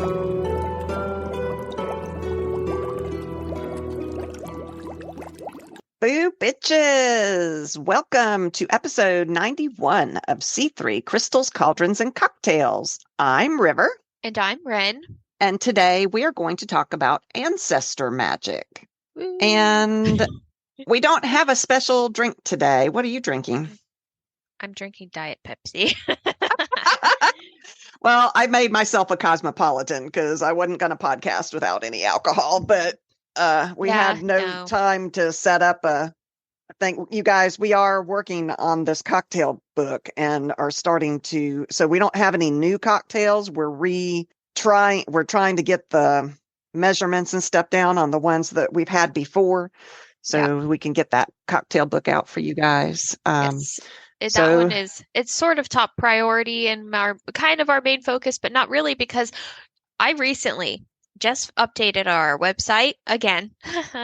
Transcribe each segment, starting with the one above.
Boo bitches! Welcome to episode 91 of C3 Crystals, Cauldrons, and Cocktails. I'm River. And I'm Wren. And today we are going to talk about ancestor magic. Woo. And we don't have a special drink today. What are you drinking? I'm drinking Diet Pepsi. Well, I made myself a cosmopolitan because I wasn't going to podcast without any alcohol, but we had no time to set up I think you guys, we are working on this cocktail book and are starting to, so we don't have any new cocktails. We're trying to get the measurements and stuff down on the ones that we've had before. So we can get that cocktail book out for you guys. Yes. That one it's sort of top priority and our main focus, but not really, because I recently just updated our website again.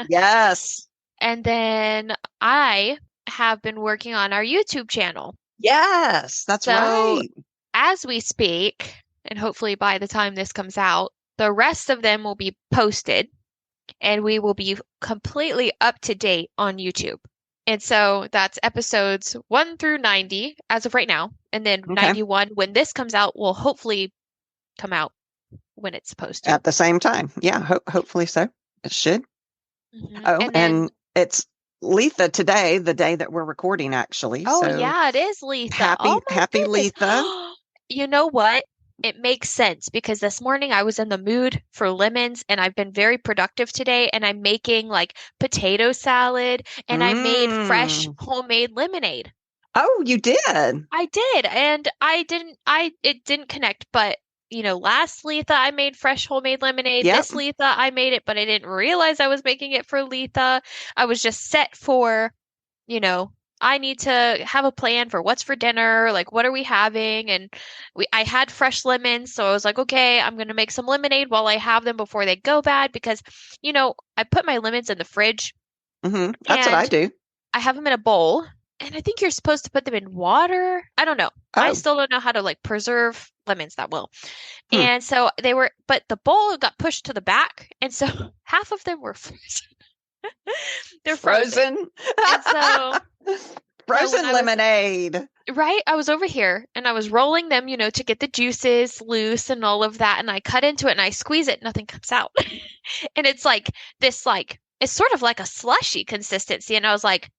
Yes. And then I have been working on our YouTube channel. Yes, that's right. As we speak, and hopefully by the time this comes out, the rest of them will be posted and we will be completely up to date on YouTube. And so that's episodes 1 through 90 as of right now. And then 91, when this comes out, will hopefully come out when it's posted. At the same time. Yeah, hopefully so. It should. Mm-hmm. Oh, and it's Letha today, the day that we're recording, actually. Oh, so yeah, it is Letha. Happy Letha. You know what? It makes sense because this morning I was in the mood for lemons and I've been very productive today, and I'm making like potato salad and I made fresh homemade lemonade. Oh, you did? I did. And it didn't connect, but last Letha I made fresh homemade lemonade. Yep. This Letha I made it, but I didn't realize I was making it for Letha. I was just set for, I need to have a plan for what's for dinner, like what are we having? And I had fresh lemons, so I was like, okay, I'm gonna make some lemonade while I have them before they go bad, because I put my lemons in the fridge. Mm-hmm. That's what I do. I have them in a bowl, and I think you're supposed to put them in water. I don't know. Oh. I still don't know how to preserve lemons that well. And so but the bowl got pushed to the back, and so half of them were frozen. They're frozen. And so frozen lemonade. Right? I was over here and I was rolling them, to get the juices loose and all of that. And I cut into it and I squeeze it, nothing comes out. And it's like this, it's sort of like a slushy consistency. And I was like,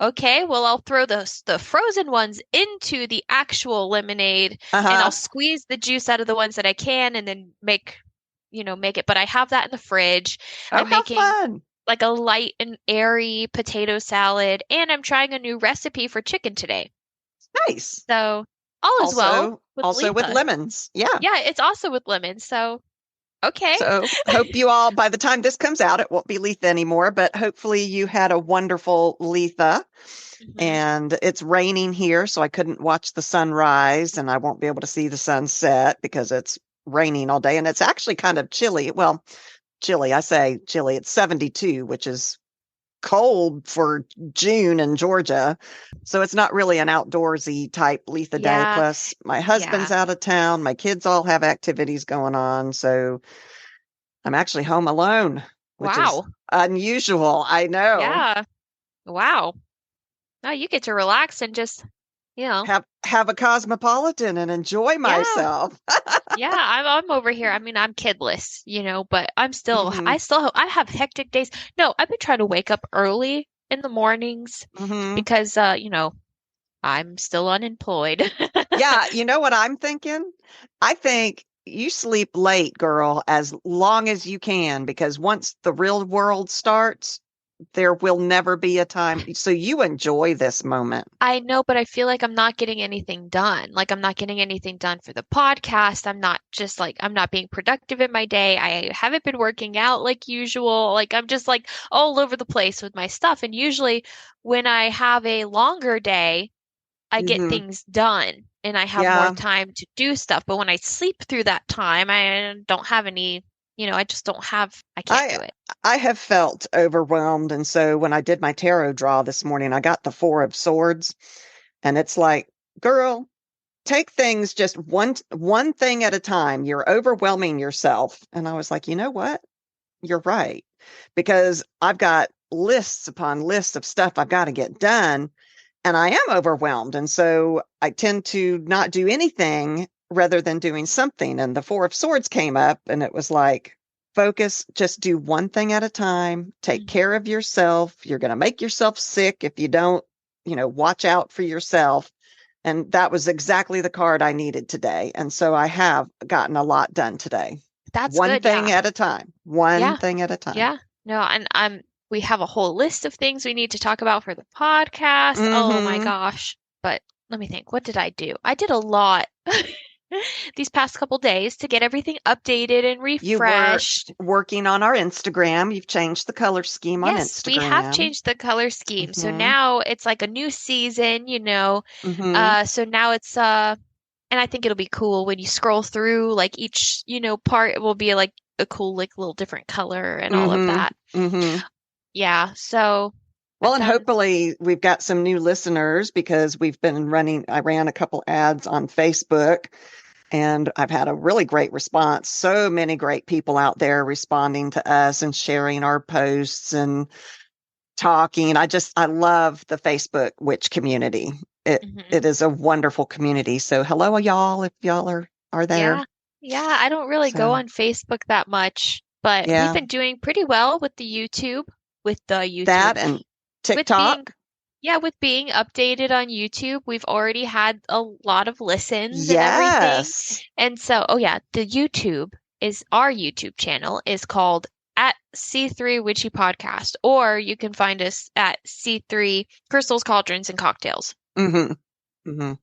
okay, well, I'll throw the frozen ones into the actual lemonade and I'll squeeze the juice out of the ones that I can and then make it. But I have that in the fridge. I'm making fun. Like a light and airy potato salad, and I'm trying a new recipe for chicken today. Nice. So all is well. Also with lemons. Yeah. Yeah, it's also with lemons. So okay. So hope you all, by the time this comes out, it won't be Letha anymore, but hopefully you had a wonderful Letha. Mm-hmm. And it's raining here, so I couldn't watch the sunrise, and I won't be able to see the sunset because it's raining all day, and it's actually kind of chilly. Well, chilly. I say chilly. It's 72, which is cold for June in Georgia. So it's not really an outdoorsy type Letha day. Plus my husband's out of town. My kids all have activities going on. So I'm actually home alone, which is unusual. I know. Yeah. Wow. Now you get to relax and just, have a cosmopolitan and enjoy myself. Yeah, I'm over here. I mean, I'm kidless, but I'm still, I have hectic days. No, I've been trying to wake up early in the mornings because, I'm still unemployed. Yeah. You know what I'm thinking? I think you sleep late, girl, as long as you can, because once the real world starts, there will never be a time. So you enjoy this moment. I know, but I feel like I'm not getting anything done. Like I'm not getting anything done for the podcast. I'm not being productive in my day. I haven't been working out like usual. Like I'm just all over the place with my stuff. And usually when I have a longer day, I get things done and I have more time to do stuff. But when I sleep through that time, I don't have any I just I can't do it. I have felt overwhelmed. And so when I did my tarot draw this morning, I got the 4 of Swords, and it's like, girl, take things just one thing at a time. You're overwhelming yourself. And I was like, you know what? You're right. Because I've got lists upon lists of stuff I've got to get done. And I am overwhelmed. And so I tend to not do anything rather than doing something. And the Four of Swords came up and it was like, focus, just do one thing at a time. Take care of yourself. You're going to make yourself sick if you don't, watch out for yourself. And that was exactly the card I needed today. And so I have gotten a lot done today. That's one good, thing yeah. at a time. One thing at a time. Yeah. No, and we have a whole list of things we need to talk about for the podcast. Oh my gosh. But let me think. What did I do? I did a lot these past couple days to get everything updated and refreshed. You were working on our Instagram. You've changed the color scheme on Instagram. Yes, we have changed the color scheme. So now it's like a new season, So now it's and I think it'll be cool when you scroll through like each, part, it will be like a cool, like little different color and all of that. Yeah. So. Well, and hopefully we've got some new listeners because I ran a couple ads on Facebook and I've had a really great response. So many great people out there responding to us and sharing our posts and talking. I love the Facebook witch community. It is a wonderful community. So hello, y'all, if y'all are there. Yeah. I don't really go on Facebook that much, but we've been doing pretty well with the YouTube. That and TikTok. With being updated on YouTube, we've already had a lot of listens and everything. And so, the our YouTube channel is called at C3 Witchy Podcast, or you can find us at C3 Crystals, Cauldrons, and Cocktails. And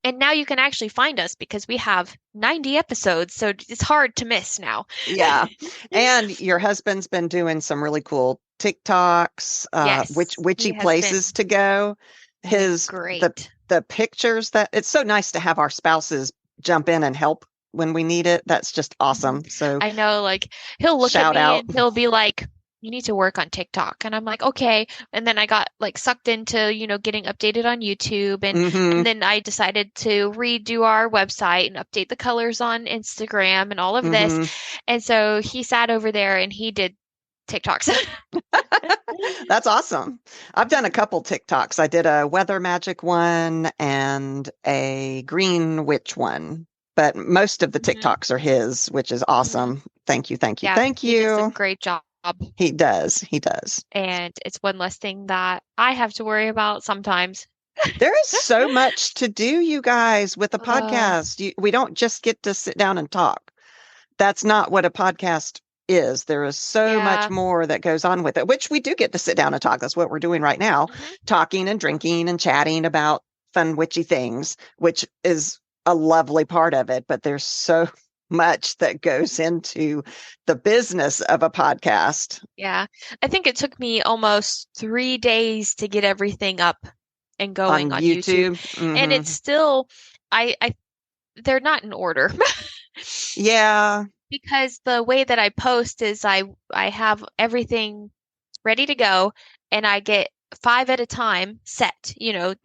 now you can actually find us because we have 90 episodes, so it's hard to miss now. Yeah. And your husband's been doing some really cool TikToks, witchy places to go. The pictures it's so nice to have our spouses jump in and help when we need it. That's just awesome. So I know, like he'll look at me and he'll be like, you need to work on TikTok. And I'm like, okay. And then I got like sucked into, getting updated on YouTube. And then I decided to redo our website and update the colors on Instagram and all of this. And so he sat over there and he did TikToks. That's awesome. I've done a couple TikToks. I did a weather magic one and a green witch one. But most of the TikToks are his, which is awesome. Thank you. Yeah, Thank you. He does a great job. He does. And it's one less thing that I have to worry about sometimes. There is so much to do, you guys, with a podcast. We don't just get to sit down and talk. That's not what a podcast is. There is so much more that goes on with it, which we do get to sit down and talk. That's what we're doing right now, talking and drinking and chatting about fun witchy things, which is a lovely part of it. But there's so much that goes into the business of a podcast. Yeah. I think it took me almost 3 days to get everything up and going on YouTube. And it's still, they're not in order. Yeah. Because the way that I post is I have everything ready to go and I get 5 at a time set,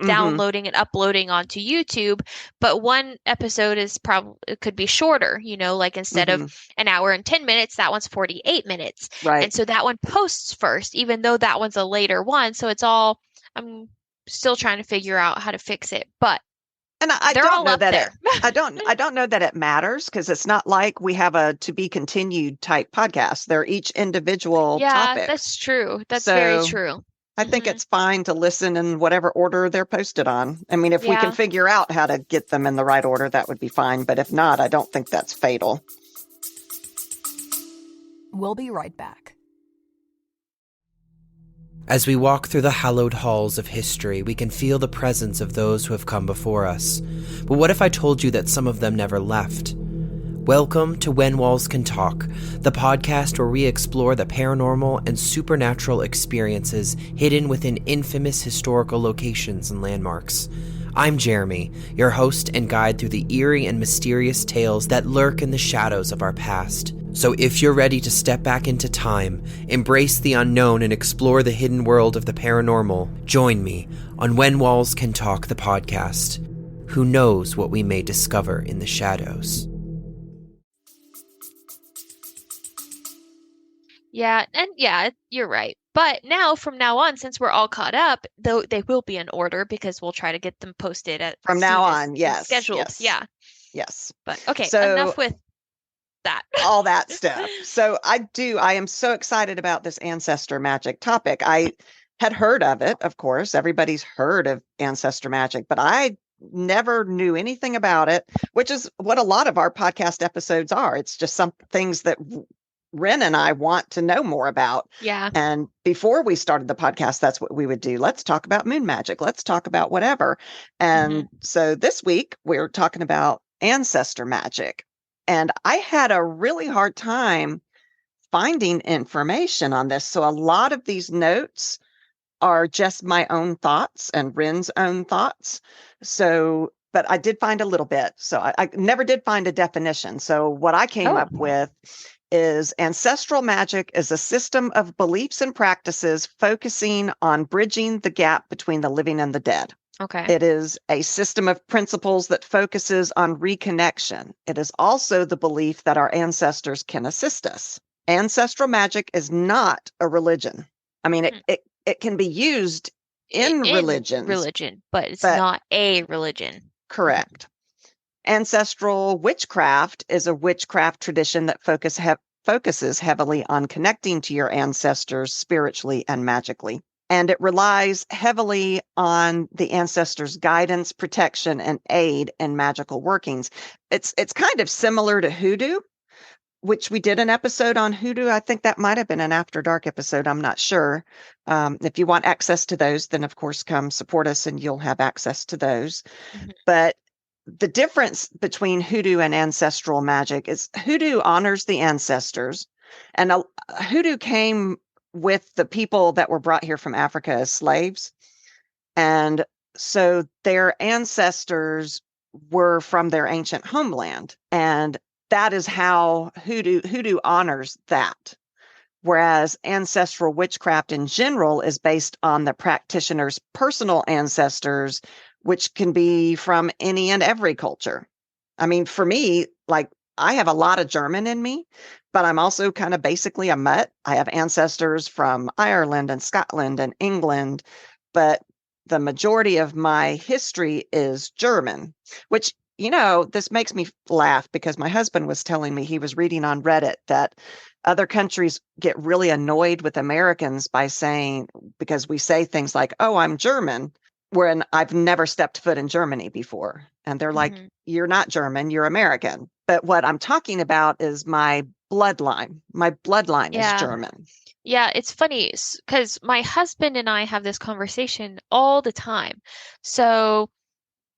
downloading and uploading onto YouTube. But one episode is it could be shorter, like instead of an hour and 10 minutes, that one's 48 minutes. Right. And so that one posts first, even though that one's a later one. So I'm still trying to figure out how to fix it, but and I don't know that I don't know that it matters because it's not like we have a to be continued type podcast. They're each individual topics. Yeah, that's true. That's very true. I think it's fine to listen in whatever order they're posted on. I mean, if we can figure out how to get them in the right order, that would be fine. But if not, I don't think that's fatal. We'll be right back. As we walk through the hallowed halls of history, we can feel the presence of those who have come before us. But what if I told you that some of them never left? Welcome to When Walls Can Talk, the podcast where we explore the paranormal and supernatural experiences hidden within infamous historical locations and landmarks. I'm Jeremy, your host and guide through the eerie and mysterious tales that lurk in the shadows of our past. So if you're ready to step back into time, embrace the unknown, and explore the hidden world of the paranormal, join me on When Walls Can Talk, the podcast. Who knows what we may discover in the shadows? Yeah, and yeah, you're right. But now, from now on, since we're all caught up, though they will be in order because we'll try to get them posted as From soon now as on, yes, scheduled. yes. Yeah. Yes. But okay, So enough with that. all that stuff. So I am so excited about this ancestor magic topic. I had heard of it, of course. Everybody's heard of ancestor magic, but I never knew anything about it, which is what a lot of our podcast episodes are. It's just some things that Wren and I want to know more about. Yeah. And before we started the podcast, that's what we would do. Let's talk about moon magic. Let's talk about whatever. And so this week we're talking about ancestor magic. And I had a really hard time finding information on this. So a lot of these notes are just my own thoughts and Wren's own thoughts. So, but I did find a little bit. So I never did find a definition. So what I came up with is ancestral magic is a system of beliefs and practices focusing on bridging the gap between the living and the dead. Okay. It is a system of principles that focuses on reconnection. It is also the belief that our ancestors can assist us. Ancestral magic is not a religion. I mean, it can be used in religions. But it's not a religion. Correct. Ancestral witchcraft is a witchcraft tradition that focuses heavily on connecting to your ancestors spiritually and magically. And it relies heavily on the ancestors' guidance, protection, and aid in magical workings. It's kind of similar to hoodoo, which we did an episode on hoodoo. I think that might have been an After Dark episode. I'm not sure. If you want access to those, then of course come support us and you'll have access to those. But the difference between hoodoo and ancestral magic is hoodoo honors the ancestors, and hoodoo came with the people that were brought here from Africa as slaves. And so their ancestors were from their ancient homeland. And that is how hoodoo honors that. Whereas ancestral witchcraft in general is based on the practitioner's personal ancestors, which can be from any and every culture. I mean, for me, like, I have a lot of German in me, but I'm also kind of basically a mutt. I have ancestors from Ireland and Scotland and England, but the majority of my history is German, which, you know, this makes me laugh because my husband was telling me he was reading on Reddit that other countries get really annoyed with Americans by saying, because we say things like, oh, I'm German, when I've never stepped foot in Germany before. And they're like, you're not German, you're American. But what I'm talking about is my bloodline. My bloodline is German. Yeah, it's funny because my husband and I have this conversation all the time. So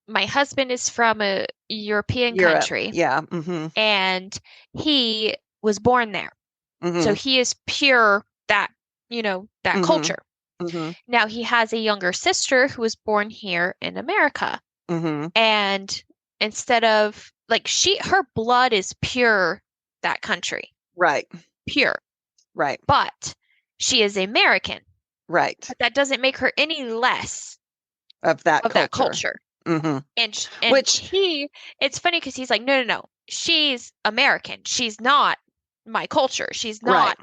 my husband is from a European country. Yeah. And he was born there. So he is pure that, that culture. Now he has a younger sister who was born here in America. And instead of her blood is pure that country. Right. Pure. Right. But she is American. Right. But that doesn't make her any less of that culture. And which it's funny because he's like, no, she's American. She's not my culture. She's not,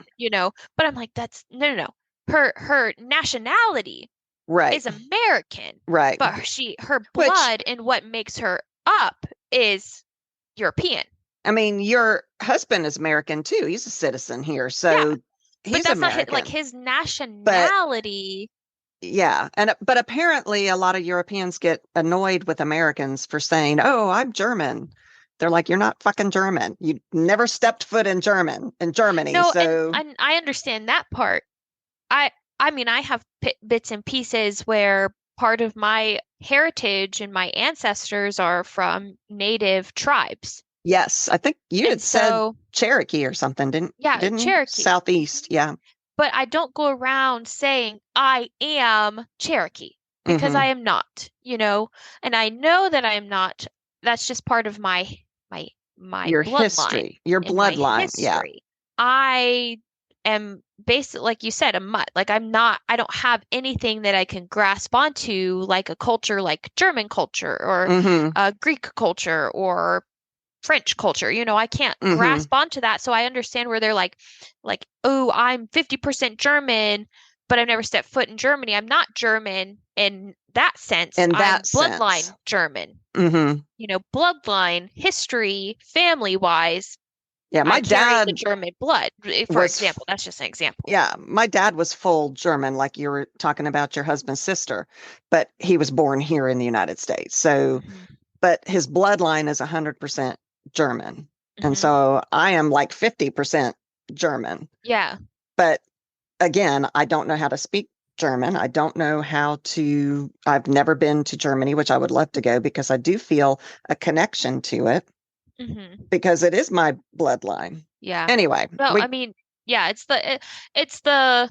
but I'm like, that's no. Her nationality is American. Right. But her blood and what makes her up is European. I mean, your husband is American too. He's a citizen here. So he's but that's American. not his nationality. But apparently a lot of Europeans get annoyed with Americans for saying, oh, I'm German. They're like, you're not fucking German. You never stepped foot in Germany. No, so and I understand that part. I mean, I have bits and pieces where part of my heritage and my ancestors are from native tribes. Yes, I think you had said Cherokee or something, didn't you? Cherokee. Southeast, yeah. But I don't go around saying I am Cherokee because I am not, and I know that I am not. That's just part of my your bloodline, history, your bloodline. Yeah. I am basically, like you said, a mutt. Like I don't have anything that I can grasp onto, like a culture like German culture or Greek culture or French culture. I can't grasp onto that. So I understand where they're like, oh, I'm 50% German, but I've never stepped foot in Germany. I'm not German in that sense. In I'm that bloodline sense. German. Bloodline, history, family-wise. Yeah, my I carry the dad German blood, for example. That's just an example. Yeah, my dad was full German, like you were talking about your husband's sister, but he was born here in the United States. So, but his bloodline is 100% German. And so I am like 50% German. Yeah. But again, I don't know how to speak German. I don't know I've never been to Germany, which I would love to go because I do feel a connection to it because it is my bloodline. Yeah. Anyway. No, I mean, yeah, it's the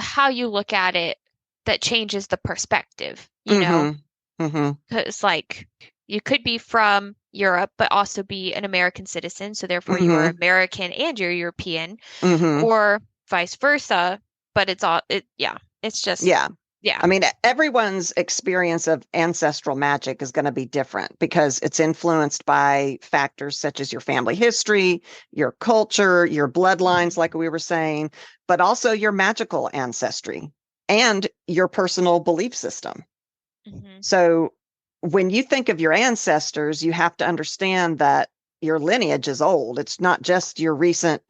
how you look at it that changes the perspective, Because like you could be from Europe, but also be an American citizen. So therefore you are American and you're European or vice versa. But it's just. Yeah. Yeah. I mean, everyone's experience of ancestral magic is going to be different because it's influenced by factors such as your family history, your culture, your bloodlines, like we were saying, but also your magical ancestry and your personal belief system. So when you think of your ancestors, you have to understand that your lineage is old. It's not just your recent,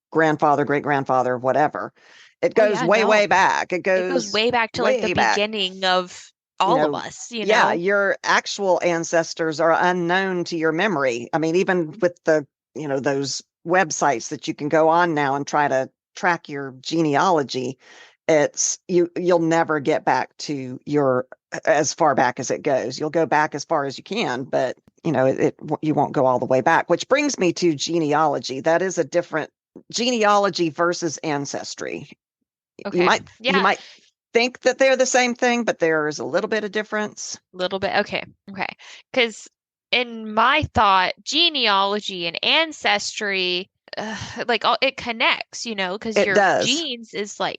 grandfather, great grandfather, whatever. It goes way back. It goes way back to like the beginning of all of us, Yeah, your actual ancestors are unknown to your memory. I mean, even with the, those websites that you can go on now and try to track your genealogy, you'll never get back to as far back as it goes. You'll go back as far as you can, but you won't go all the way back, which brings me to genealogy. That is a different genealogy versus ancestry. Okay. You might think that they're the same thing, but there is a little bit of difference. Little bit. Okay. Because in my thought, genealogy and ancestry, it connects, because your genes is like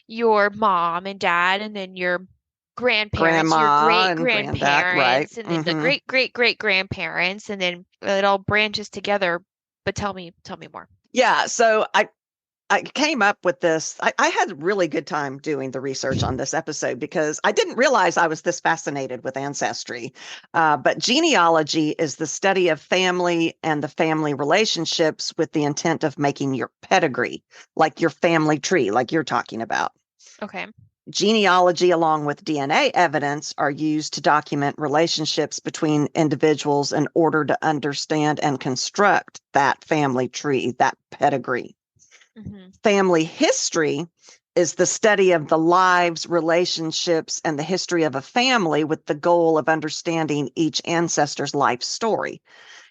your mom and dad, and then your grandparents, your great grandparents, and then the great great great grandparents, and then it all branches together. But tell me more. Yeah. So I came up with this. I had a really good time doing the research on this episode because I didn't realize I was this fascinated with ancestry. But genealogy is the study of family and the family relationships with the intent of making your pedigree, like your family tree, like you're talking about. Okay. Genealogy, along with DNA evidence, are used to document relationships between individuals in order to understand and construct that family tree, that pedigree. Family history is the study of the lives, relationships, and the history of a family with the goal of understanding each ancestor's life story.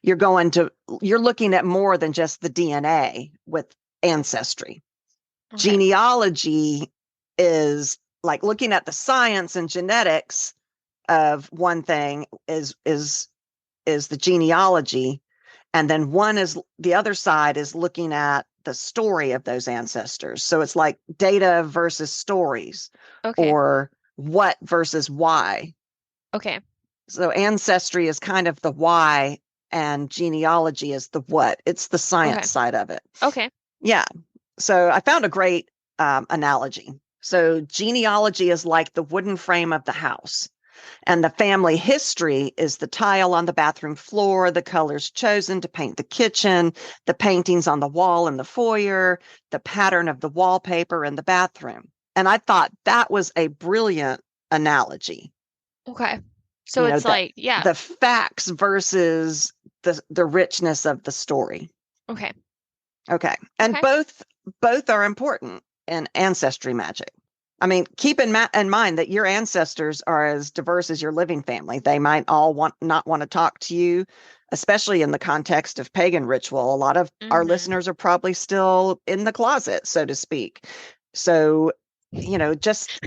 You're looking at more than just the DNA with ancestry. Genealogy is like looking at the science and genetics of one thing is the genealogy. And then the other side is looking at the story of those ancestors. So it's like data versus stories, or what versus why. Okay. So ancestry is kind of the why and genealogy is the what. It's the science side of it. Okay. Yeah. So I found a great analogy. So genealogy is like the wooden frame of the house. And the family history is the tile on the bathroom floor, the colors chosen to paint the kitchen, the paintings on the wall in the foyer, the pattern of the wallpaper in the bathroom. And I thought that was a brilliant analogy. Okay. So it's the facts versus the richness of the story. Okay. And both are important in ancestry magic. I mean, keep in mind that your ancestors are as diverse as your living family. They might all not want to talk to you, especially in the context of pagan ritual. A lot of our listeners are probably still in the closet, so to speak. So, just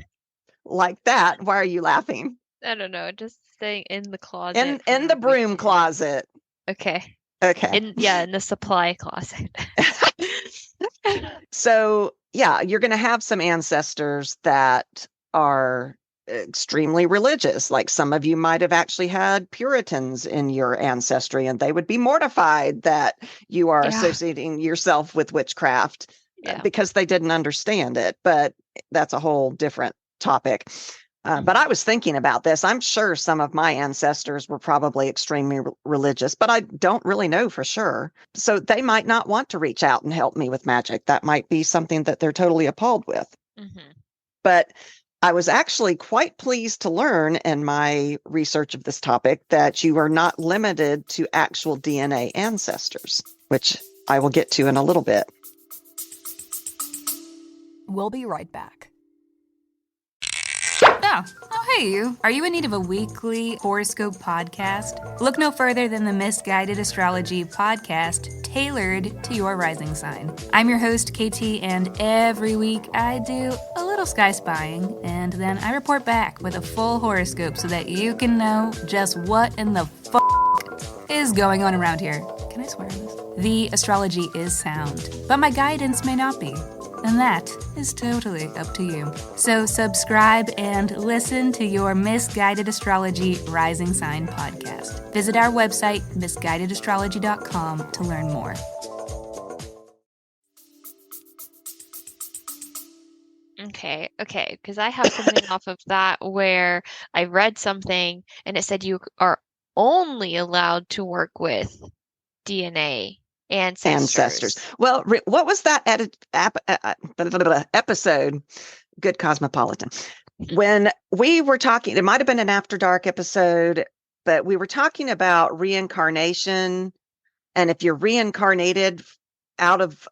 like that. Why are you laughing? I don't know. Just staying in the closet. In the broom closet. Okay. Okay. In the supply closet. So, yeah, you're going to have some ancestors that are extremely religious. Like some of you might have actually had Puritans in your ancestry, and they would be mortified that you are associating yourself with witchcraft because they didn't understand it. But that's a whole different topic. But I was thinking about this. I'm sure some of my ancestors were probably extremely religious, but I don't really know for sure. So they might not want to reach out and help me with magic. That might be something that they're totally appalled with. But I was actually quite pleased to learn in my research of this topic that you are not limited to actual DNA ancestors, which I will get to in a little bit. We'll be right back. Oh, hey you. Are you in need of a weekly horoscope podcast? Look no further than the Misguided Astrology podcast, tailored to your rising sign. I'm your host, KT, and every week I do a little sky spying, and then I report back with a full horoscope so that you can know just what in the is going on around here. Can I swear on this? The astrology is sound, but my guidance may not be. And that is totally up to you. So subscribe and listen to your Misguided Astrology Rising Sign podcast. Visit our website, misguidedastrology.com, to learn more. Okay, because I have something off of that where I read something and it said you are only allowed to work with DNA ancestors. Well, what was that episode? Good Cosmopolitan. When we were talking, it might have been an After Dark episode, but we were talking about reincarnation. And if you're reincarnated out of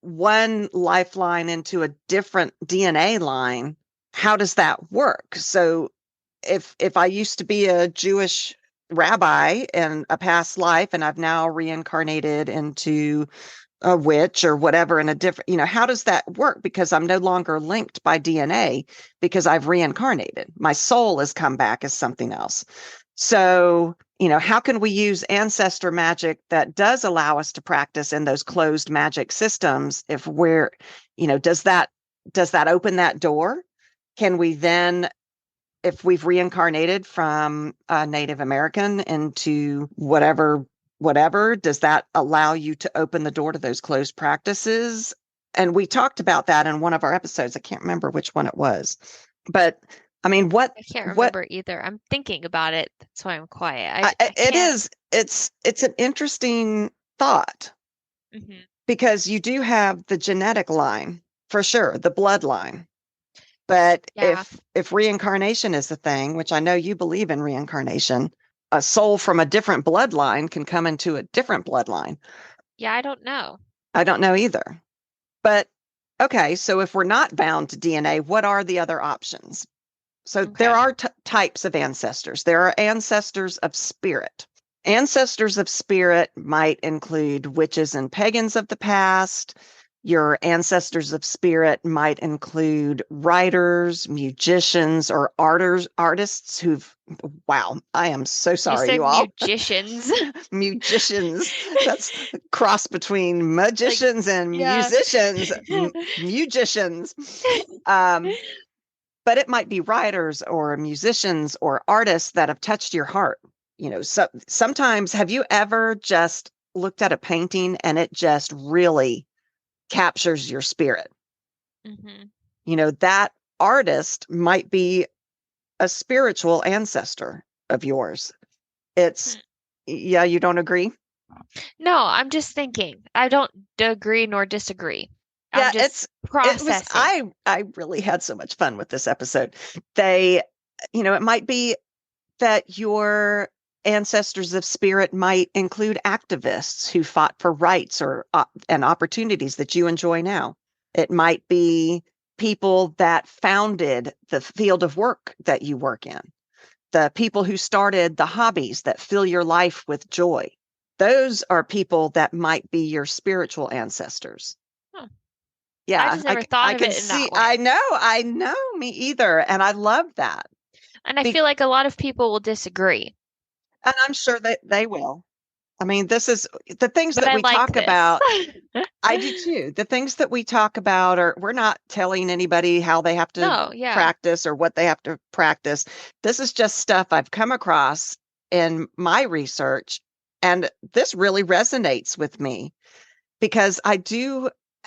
one lifeline into a different DNA line, how does that work? So if I used to be a Jewish rabbi in a past life and I've now reincarnated into a witch or whatever in a different, how does that work? Because I'm no longer linked by DNA because I've reincarnated. My soul has come back as something else. So, how can we use ancestor magic that does allow us to practice in those closed magic systems? If we're, does that open that door? Can we then, if we've reincarnated from a Native American into whatever, does that allow you to open the door to those closed practices? And we talked about that in one of our episodes. I can't remember which one it was, but I mean, I can't remember either. I'm thinking about it. That's why I'm quiet. It's an interesting thought because you do have the genetic line for sure, the bloodline. But if reincarnation is the thing, which I know you believe in reincarnation, a soul from a different bloodline can come into a different bloodline. Yeah, I don't know. I don't know either. But okay, so if we're not bound to DNA, what are the other options? So there are types of ancestors. There are ancestors of spirit. Ancestors of spirit might include witches and pagans of the past. Your ancestors of spirit might include writers, musicians, or artists who've, wow, I am so sorry, you all. Musicians. Musicians. That's a cross between magicians and musicians. Musicians. But it might be writers or musicians or artists that have touched your heart. So sometimes, have you ever just looked at a painting and it just really captures your spirit? That artist might be a spiritual ancestor of yours. You don't agree? No, I'm just thinking. I don't agree nor disagree. I'm just processing. I really had so much fun with this episode. It might be that your ancestors of spirit might include activists who fought for rights and opportunities that you enjoy now. It might be people that founded the field of work that you work in, the people who started the hobbies that fill your life with joy. Those are people that might be your spiritual ancestors. Yeah, I just never thought of it in that way. I know, me either. And I love that. And I feel like a lot of people will disagree. And I'm sure that they will. I mean, this is the things that we like talk this. about. I do too. The things that we talk about we're not telling anybody how they have to No, yeah. practice or what they have to practice. This is just stuff I've come across in my research. And this really resonates with me because I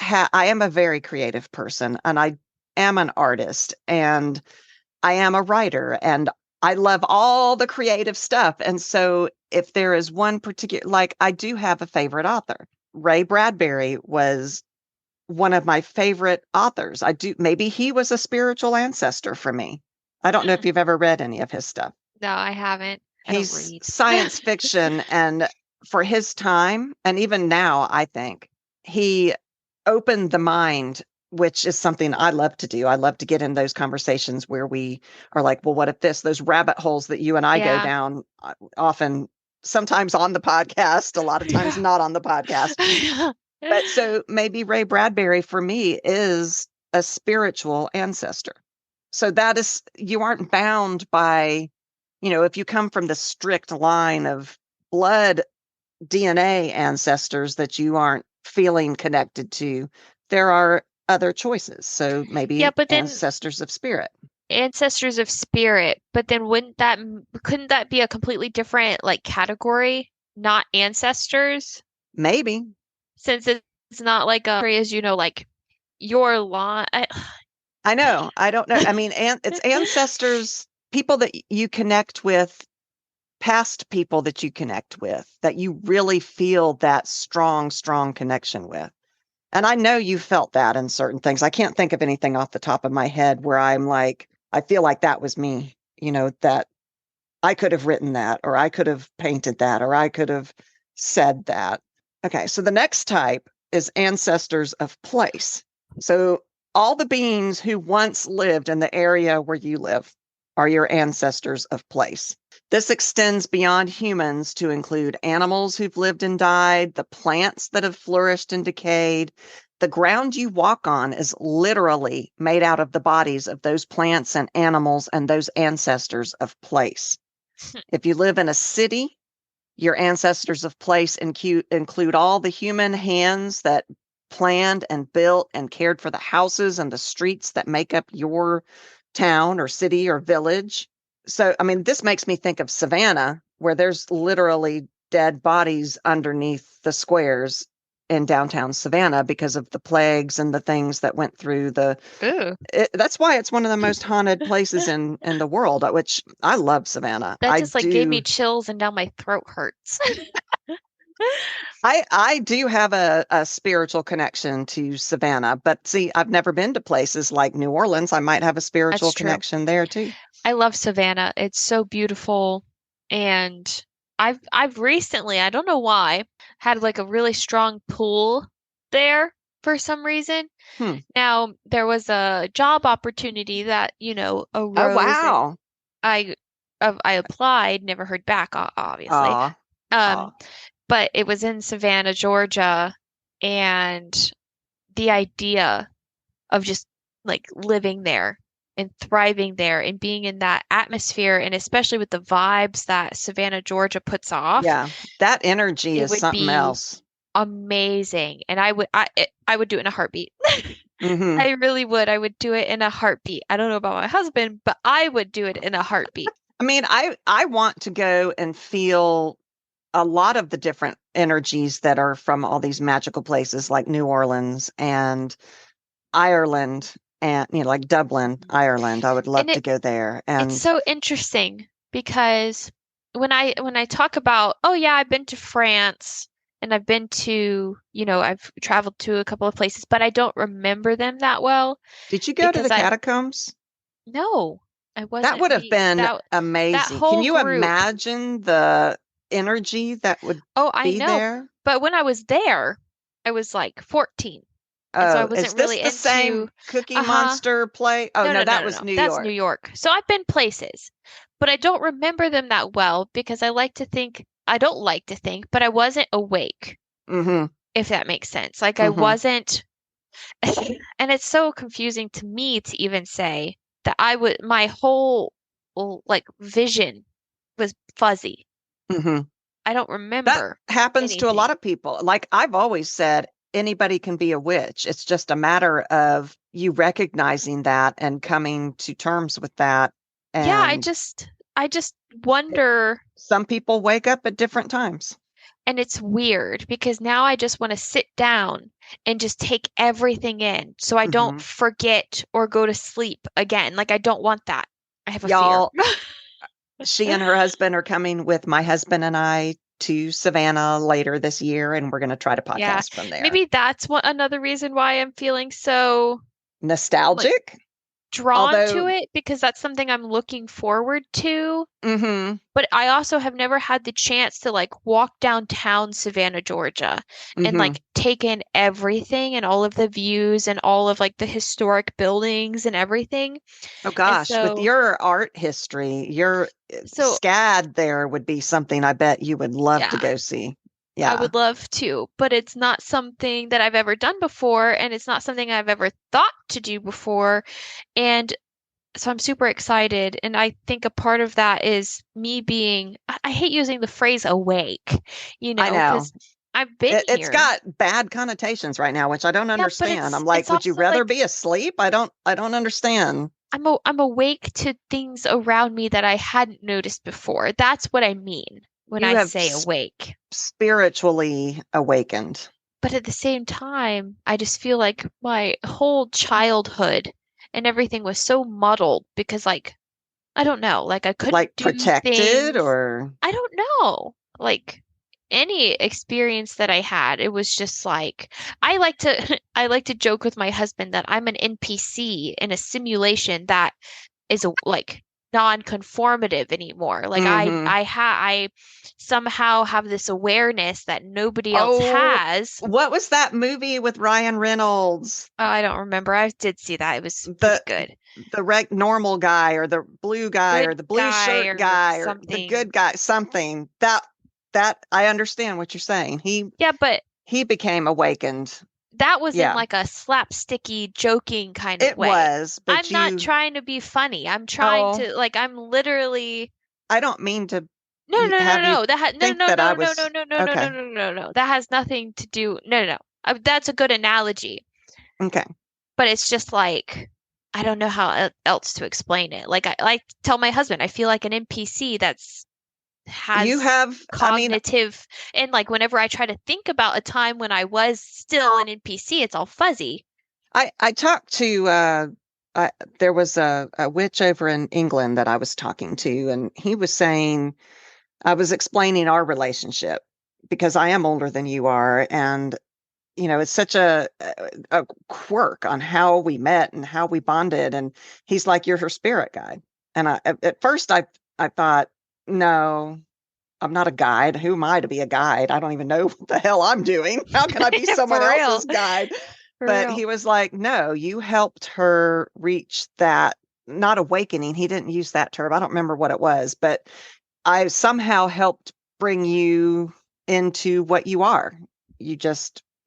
am a very creative person and I am an artist and I am a writer and I love all the creative stuff. And so if there is one particular, like I do have a favorite author. Ray Bradbury was one of my favorite authors. Maybe he was a spiritual ancestor for me. I don't know if you've ever read any of his stuff. No, I haven't. I don't He's read. science fiction, and for his time, and even now, I think he opened the mind, which is something I love to do. I love to get in those conversations where we are like, well, what if those rabbit holes that you and I go Yeah. down often, sometimes on the podcast, a lot of times not on the podcast. But so maybe Ray Bradbury for me is a spiritual ancestor. So that is, you aren't bound by, if you come from the strict line of blood DNA ancestors that you aren't feeling connected to, there are other choices. So maybe Yeah, but then ancestors of spirit. ancestors of spirit, but then couldn't that be a completely different like category, not ancestors? Maybe. Since it's not like as like your line. I know. I don't know. I mean, it's ancestors, people that you connect with, past people that you connect with, that you really feel that strong connection with. And I know you felt that in certain things. I can't think of anything off the top of my head where I'm like, I feel like that was me, that I could have written that, or I could have painted that, or I could have said that. Okay, so the next type is ancestors of place. So all the beings who once lived in the area where you live are your ancestors of place. This extends beyond humans to include animals who've lived and died, the plants that have flourished and decayed. The ground you walk on is literally made out of the bodies of those plants and animals and those ancestors of place. If you live in a city, your ancestors of place include all the human hands that planned and built and cared for the houses and the streets that make up your town or city or village. So, I mean, this makes me think of Savannah, where there's literally dead bodies underneath the squares in downtown Savannah because of the plagues and the things that went through that's why it's one of the most haunted places in the world, which I love Savannah. That just gave me chills and now my throat hurts. I do have a spiritual connection to Savannah, but see, I've never been to places like New Orleans. I might have a spiritual connection there too. I love Savannah. It's so beautiful. And I've recently, I don't know why, had like a really strong pull there for some reason. Now, there was a job opportunity that, arose. Oh, wow. I applied, never heard back, obviously. But it was in Savannah, Georgia, and the idea of just like living there and thriving there and being in that atmosphere, and especially with the vibes that Savannah, Georgia puts off. Yeah, that energy is something else. Amazing. And I would do it in a heartbeat. Mm-hmm. I really would. I would do it in a heartbeat. I don't know about my husband, but I would do it in a heartbeat. I mean, I want to go and feel a lot of the different energies that are from all these magical places like New Orleans and Ireland and, like Dublin, Ireland. I would love to go there. And it's so interesting because when I talk about, oh yeah, I've been to France and I've been to, I've traveled to a couple of places, but I don't remember them that well. Did you go to the catacombs? No, I wasn't. That would have been amazing. Can you imagine the energy that would be there? But when I was there, I was like 14. So I wasn't is this really the same Cookie Monster play? Oh, no, that was New York. That's New York. So I've been places, but I don't remember them that well because I don't like to think, but I wasn't awake, if that makes sense. Like I wasn't, and it's so confusing to me to even say that my whole like vision was fuzzy. I don't remember. That happens to a lot of people. Like I've always said, anybody can be a witch. It's just a matter of you recognizing that and coming to terms with that. Yeah, I And just wonder, some people wake up at different times. and it's weird because now I just want to sit down and just take everything in so I don't forget or go to sleep again. Like I don't want that. I have a Y'all, fear. she and her husband are coming with my husband and I to Savannah later this year, and we're going to try to Yeah, podcast from there. maybe that's another reason why I'm feeling so Nostalgic? drawn to Although, it, because that's something I'm looking forward to. mhm, But I also have never had the chance to like walk downtown Savannah, Georgia, and mhm. like take in everything and all of the views and all of like the historic buildings and everything. Oh And gosh, with so, your art history, your so SCAD there would be something I bet you would love to yeah, go see. I Yeah. would love to, but it's not something that I've ever done before, and it's not something I've ever thought to do before. And so I'm super excited. And I think a part of that is me being, I hate using the phrase awake, I know. because I've been It's here. got bad connotations right now, which I don't Yeah, but understand. I'm it's like, would you also rather like be asleep? I don't understand. I'm awake to things around me that I hadn't noticed before. That's what I mean when You I have say awake. spiritually awakened. But at the same time, I just feel like my whole childhood and everything was so muddled because like I don't know, like I couldn't Like do protected things. or I don't know. Like any experience that I had, it was just like I like to I like to joke with my husband that I'm an NPC in a simulation that is like non-conformative anymore. Like mhm. I somehow have this awareness that nobody else Oh, has. what was that movie with Ryan Reynolds? I don't remember. I did see that. It was pretty The good. normal guy or the blue guy or Good the blue guy shirt or guy or the something. good guy, something that I understand what you're saying. Yeah, but He became awakened. that was in Yeah, like a slapsticky, joking kind of it way. was, but I'm not you, trying to be funny. I'm trying oh, to like I'm literally I don't mean to no no no no have you no that ha no think no that I no no was no no no no no okay. no no no that has nothing to do no. That's a good analogy, Okay. but it's just like I don't know how else to explain it. Like I like tell my husband I feel like an NPC that's You has have, I mean, cognitive, and like whenever I try to think about a time when I was still an NPC, it's all fuzzy. I talked to there was a witch over in England that I was talking to, and he was saying I was explaining our relationship because I am older than you are, and it's such a quirk on how we met and how we bonded. And he's like, "You're her spirit guide." And at first I thought, no, I'm not a guide. Who am I to be a guide? I don't even know what the hell I'm doing. How can I be someone For real. else's guide? For But real. he was like, no, you helped her reach that, not awakening. He didn't use that term. I don't remember what it was, but I somehow helped bring you into what you are.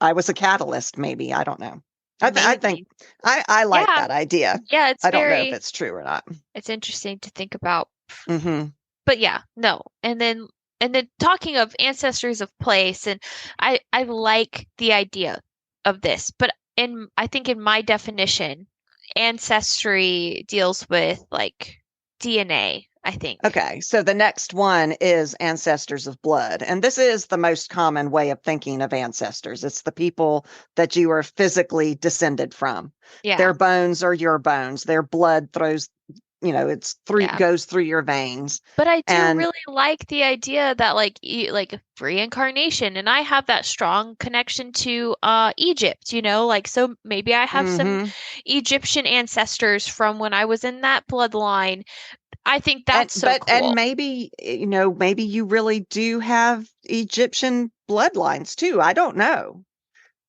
I was a catalyst, maybe. I don't know. I think Maybe. I like Yeah. that idea. Yeah, I don't know if it's true or not. it's interesting to think about. Hmm. But yeah, no. And then talking of ancestors of place, and I like the idea of this, but I think in my definition, ancestry deals with like DNA, I think. Okay, so the next one is ancestors of blood. And this is the most common way of thinking of ancestors. It's the people that you are physically descended from. Yeah. Their bones are your bones. Their blood goes through your veins. But I do And really like the idea that like reincarnation, and I have that strong connection to Egypt, like so maybe I have some Egyptian ancestors from when I was in that bloodline. I think that's so cool. And maybe maybe you really do have Egyptian bloodlines too. I don't know.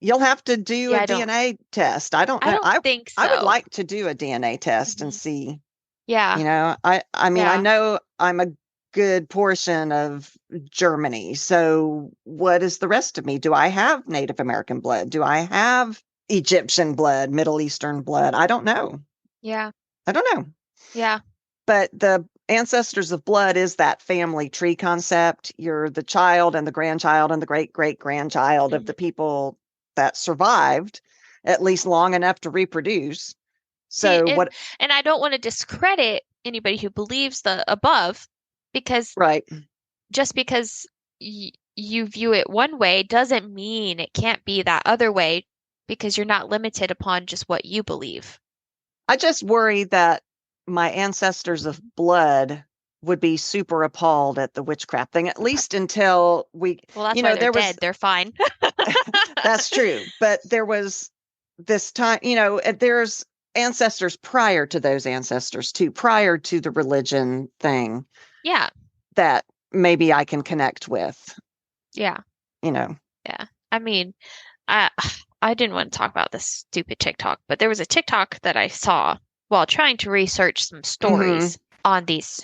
You'll have to do a DNA test. I don't know. I don't think so. I would like to do a DNA test and see. Yeah. I mean, I know I'm a good portion of Germany. So what is the rest of me? Do I have Native American blood? Do I have Egyptian blood, Middle Eastern blood? I don't know. Yeah. I don't know. Yeah. But the ancestors of blood is that family tree concept. You're the child and the grandchild and the great great grandchild of the people that survived at least long enough to reproduce. See, So and I don't want to discredit anybody who believes the above, because right. just because you view it one way doesn't mean it can't be that other way, because you're not limited upon just what you believe. I just worry that my ancestors of blood would be super appalled at the witchcraft thing, at least until we, Well, that's you why know, they're dead. They're fine. That's true. But there was this time, you know, there's ancestors prior to those ancestors too, prior to the religion thing. Yeah. That maybe I can connect with. Yeah. You know. Yeah. I mean, I didn't want to talk about this stupid TikTok, but there was a TikTok that I saw while trying to research some stories on this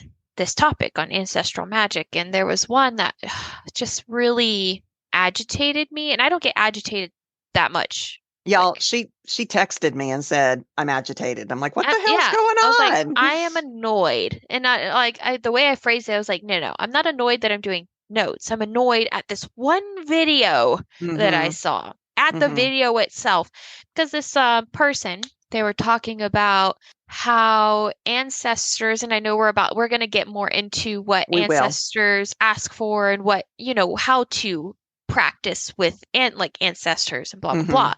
topic on ancestral magic, and there was one that just really agitated me, and I don't get agitated that much. Y'all, like, she texted me and said, I'm agitated. I'm like, what the hell's yeah, going on? I was like, I am annoyed. And the way I phrased it, I was like, no, I'm not annoyed that I'm doing notes. I'm annoyed at this one video that I saw, at the video itself. Because this person, they were talking about how ancestors, and I know we're going to get more into what ancestors ask for and what, you know, how to practice with ancestors and blah, blah,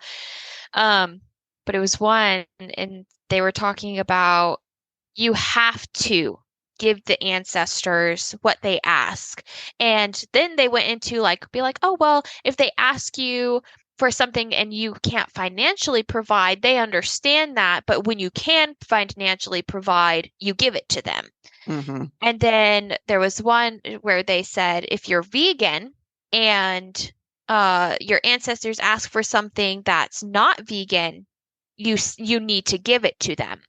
blah. But it was one, and they were talking about you have to give the ancestors what they ask. And then they went into be like, oh, well, if they ask you for something and you can't financially provide, they understand that. But when you can financially provide, you give it to them. And then there was one where they said, if you're vegan and your ancestors ask for something that's not vegan, you need to give it to them.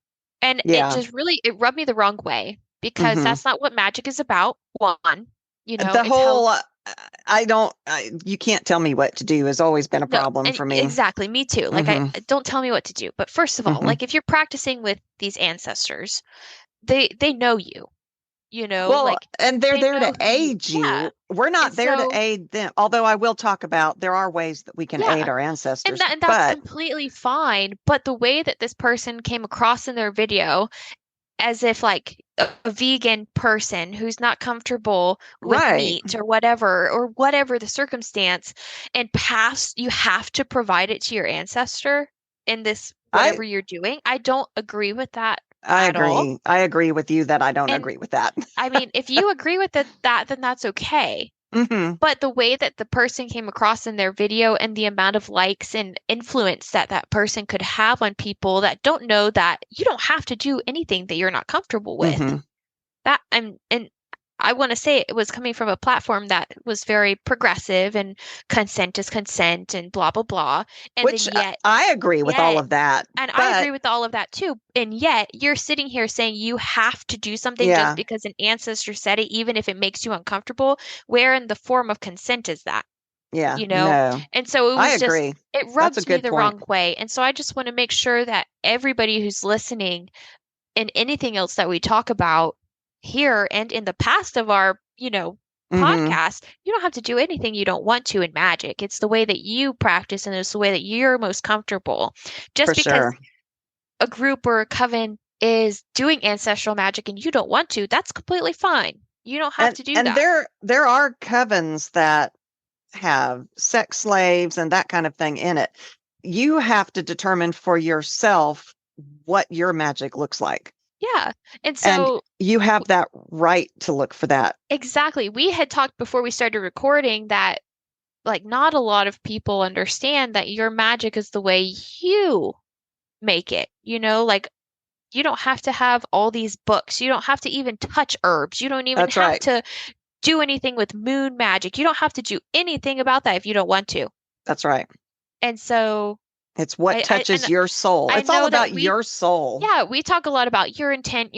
And it rubbed me the wrong way, because that's not what magic is about. One, you know, the whole you can't tell me what to do has always been a problem for me. Exactly, me too. Like, I don't tell me what to do. But first of all, like, if you're practicing with these ancestors, they know you. You know, well, and they're there to aid you. Yeah. We're not there to aid them. Although I will talk about there are ways that we can aid our ancestors. And that's completely fine. But the way that this person came across in their video, as if like a vegan person who's not comfortable with meat or whatever the circumstance, and you have to provide it to your ancestor in this whatever you're doing. I don't agree with that. I agree with you that I don't agree with that. I mean, if you agree with that, then that's okay. But the way that the person came across in their video, and the amount of likes and influence that person could have on people that don't know that you don't have to do anything that you're not comfortable with. That and I want to say it was coming from a platform that was very progressive, and consent is consent, and blah, blah, blah. And which yet, I agree with all of that. And I agree with all of that too. And yet you're sitting here saying you have to do something just because an ancestor said it, even if it makes you uncomfortable. Where in the form of consent is that? Yeah. You know? No. And so it was it rubs me the wrong way. And so I just want to make sure that everybody who's listening, and anything else that we talk about here and in the past of our, podcast, you don't have to do anything you don't want to in magic. It's the way that you practice, and it's the way that you're most comfortable. Just because a group or a coven is doing ancestral magic and you don't want to, that's completely fine. You don't have to do that. And there are covens that have sex slaves and that kind of thing in it. You have to determine for yourself what your magic looks like. Yeah. And so you have that right to look for that. Exactly. We had talked before we started recording that not a lot of people understand that your magic is the way you make it. You don't have to have all these books. You don't have to even touch herbs. You don't even have to do anything with moon magic. You don't have to do anything about that if you don't want to. That's right. And so it's what touches your soul. It's all about your soul. Yeah, we talk a lot about your intent,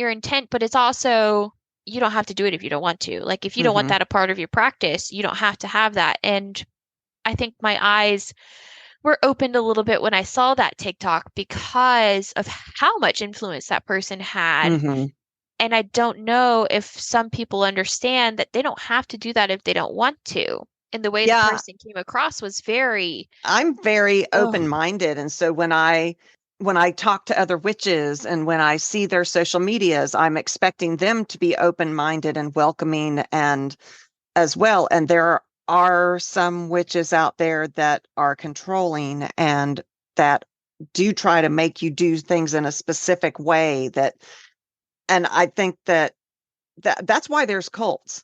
but it's also, you don't have to do it if you don't want to. Like, if you don't want that a part of your practice, you don't have to have that. And I think my eyes were opened a little bit when I saw that TikTok, because of how much influence that person had. And I don't know if some people understand that they don't have to do that if they don't want to. And the way the Yeah. person came across was very, I'm very Ugh. open-minded. And so when I talk to other witches and when I see their social medias, I'm expecting them to be open-minded and welcoming and as well. And there are some witches out there that are controlling and that do try to make you do things in a specific way and I think that's why there's cults,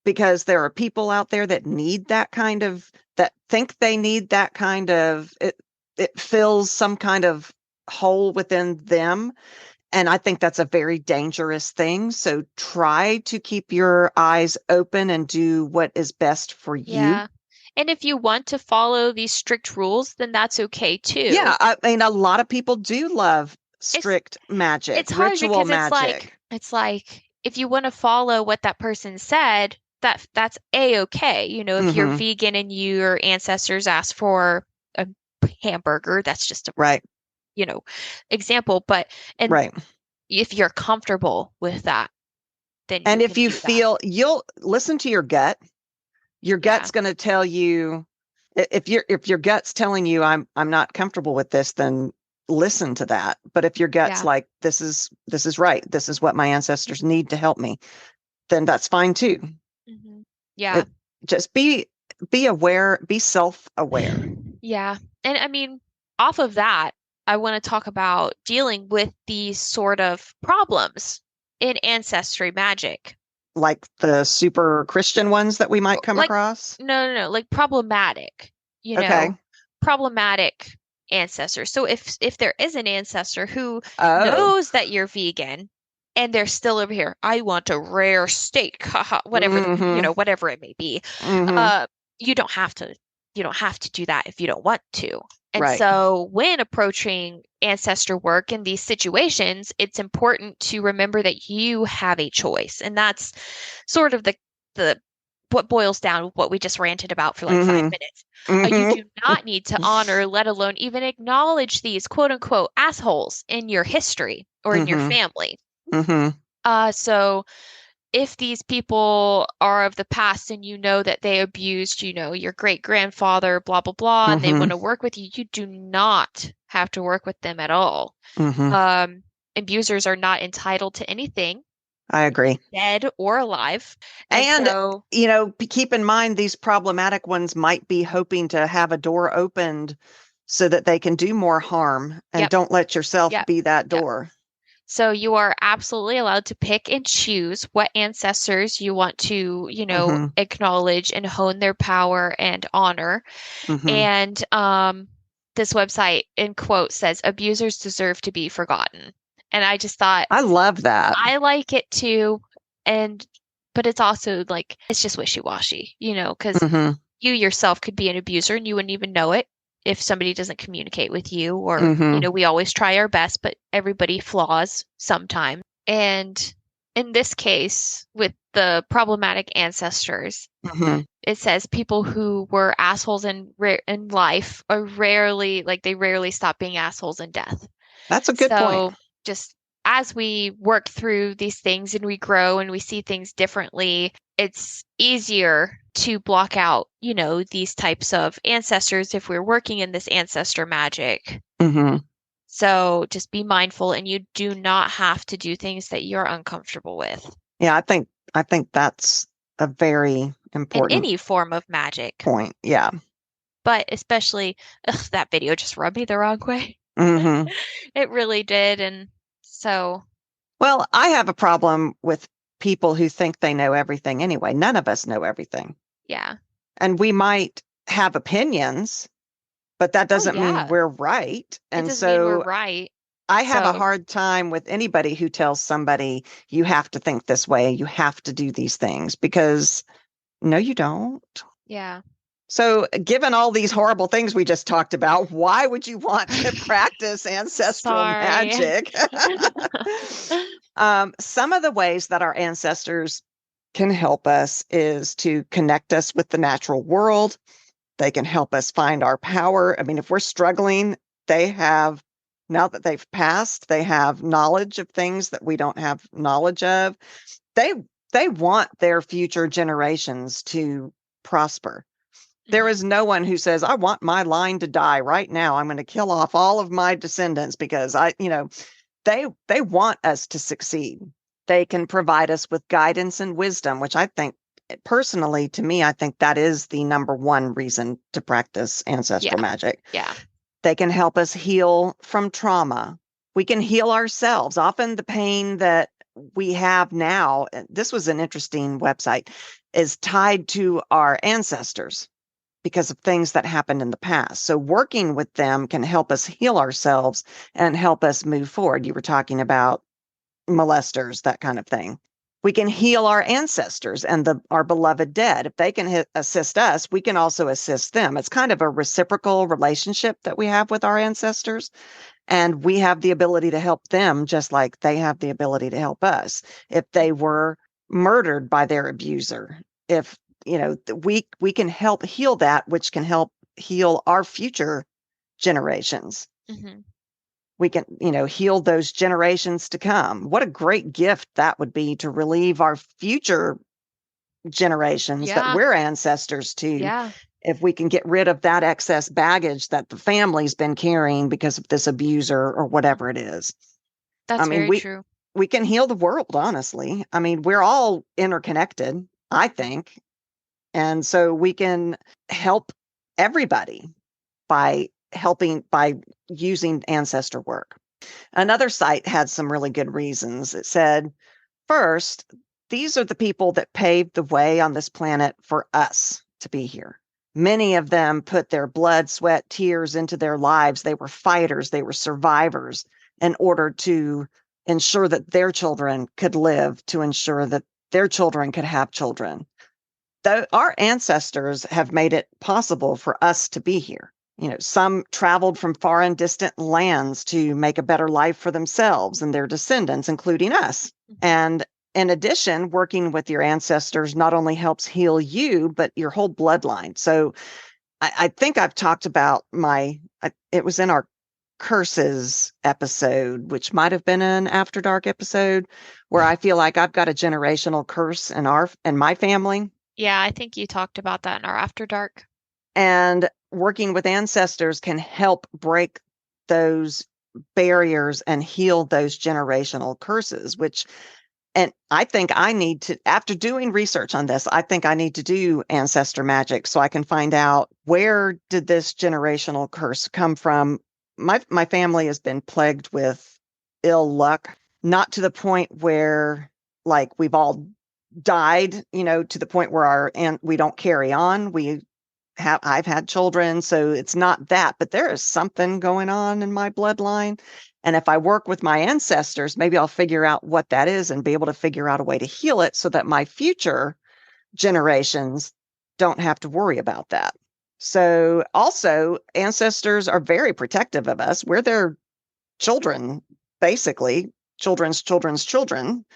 because there are people out there that need that think they need that kind of it fills some kind of hole within them. And I think that's a very dangerous thing. So try to keep your eyes open and do what is best for you. yeah. And if you want to follow these strict rules, then that's okay too. Yeah, I mean, a lot of people do love strict magic, It's hard ritual because magic. it's like if you want to follow what that person said, that's a-okay. You know, if you're Mhm. vegan and your ancestors asked for a hamburger, that's just a Right, you know, example. But and right. if you're comfortable with that, then And you if can you do that. feel, you'll listen to your gut. Your Yeah. gut's going to tell you if your gut's telling you I'm not comfortable with this, then listen to that. But if your gut's Yeah. like this is right, this is what my ancestors need to help me, then that's fine too. Mhm. Yeah. Just be aware, be self-aware. Yeah. And I mean, off of that, I want to talk about dealing with these sort of problems in ancestry magic. Like the super Christian ones that we might come Like, across. no, like problematic, you Okay. know, problematic ancestors. So if there is an ancestor who Oh, knows that you're vegan and they're still over here, I want a rare steak, haha, whatever, Mhm. whatever it may be. Mhm. You don't have to do that if you don't want to. And Right. so when approaching ancestor work in these situations, it's important to remember that you have a choice. And that's sort of the what boils down what we just ranted about for like 5 Mhm. minutes. You Mhm. do not need to honor, let alone even acknowledge these quote unquote assholes in your history or in your Mhm. family. Mhm. So if these people are of the past and you know that they abused, your great grandfather, blah, blah, blah, and they want to Mhm. work with you, you do not have to work with them at all. Mhm. Abusers are not entitled to anything, I agree. dead or alive. And, So, keep in mind these problematic ones might be hoping to have a door opened so that they can do more harm, and yep, don't let yourself yep, be that yep. door. So you are absolutely allowed to pick and choose what ancestors you want to, Mhm. acknowledge and hone their power and honor. Mhm. And this website in quote says abusers deserve to be forgotten. And I just thought I love that. I like it too. But it's also like it's just wishy-washy, because Mhm. you yourself could be an abuser and you wouldn't even know it if somebody doesn't communicate with you, or Mhm. we always try our best, but everybody flaws sometimes. And in this case, with the problematic ancestors, Mhm. it says people who were assholes in life are they rarely stop being assholes in death. That's a good point. So just as we work through these things and we grow and we see things differently, it's easier to block out, these types of ancestors if we're working in this ancestor magic. Mhm. So just be mindful, and you do not have to do things that you're uncomfortable with Yeah, I think that's a very in important any form of magic. point. Yeah. But especially, that video just rubbed me the wrong way. Mhm. It really did. And so, Well, I have a problem with people who think they know everything anyway. None of us know everything. yeah. And we might have opinions, but that Oh, doesn't mean yeah. we're right. It And doesn't mean we're so right. I have a So, hard time with anybody who tells somebody you have to think this way, you have to do these things, because no, you don't. yeah. So, given all these horrible things we just talked about, why would you want to practice ancestral Sorry. magic? Some of the ways that our ancestors can help us is to connect us with the natural world. They can help us find our power. I mean, if we're struggling, now that they've passed, they have knowledge of things that we don't have knowledge of. They want their future generations to prosper. There is no one who says, I want my line to die right now. I'm going to kill off all of my descendants because they want us to succeed. They can provide us with guidance and wisdom, which I think personally, to me, I think that is the number one reason to practice ancestral magic. Yeah. They can help us heal from trauma. We can heal ourselves. Often the pain that we have now, this was an interesting website, is tied to our ancestors because of things that happened in the past. So working with them can help us heal ourselves and help us move forward. You were talking about molesters, that kind of thing. We can heal our ancestors and our beloved dead. If they can assist us, we can also assist them. It's kind of a reciprocal relationship that we have with our ancestors. And we have the ability to help them just like they have the ability to help us. If they were murdered by their abuser, if, we can help heal that, which can help heal our future generations. Mm-hmm. We can, heal those generations to come. What a great gift that would be to relieve our future generations that we're ancestors to. Yeah. If we can get rid of that excess baggage that the family's been carrying because of this abuser or whatever it is. That's very true. We can heal the world, honestly. I mean, we're all interconnected, I think. And so we can help everybody by using ancestor work. Another site had some really good reasons. It said, first, these are the people that paved the way on this planet for us to be here. Many of them put their blood, sweat, tears into their lives. They were fighters. They were survivors in order to ensure that their children could live, to ensure that their children could have children. Our ancestors have made it possible for us to be here. Some traveled from far and distant lands to make a better life for themselves and their descendants, including us. And in addition, working with your ancestors not only helps heal you, but your whole bloodline. So I think I've talked about it was in our curses episode, which might have been an After Dark episode, where I feel like I've got a generational curse in my family. Yeah, I think you talked about that in our After Dark. And working with ancestors can help break those barriers and heal those generational curses, and I think I need to, after doing research on this, I think I need to do ancestor magic so I can find out, where did this generational curse come from? My family has been plagued with ill luck, not to the point where like we've all died, to the point where we don't carry on. I've had children, so it's not that, but there is something going on in my bloodline. And if I work with my ancestors, maybe I'll figure out what that is and be able to figure out a way to heal it so that my future generations don't have to worry about that. So also, ancestors are very protective of us. We're their children, basically, children's children's children.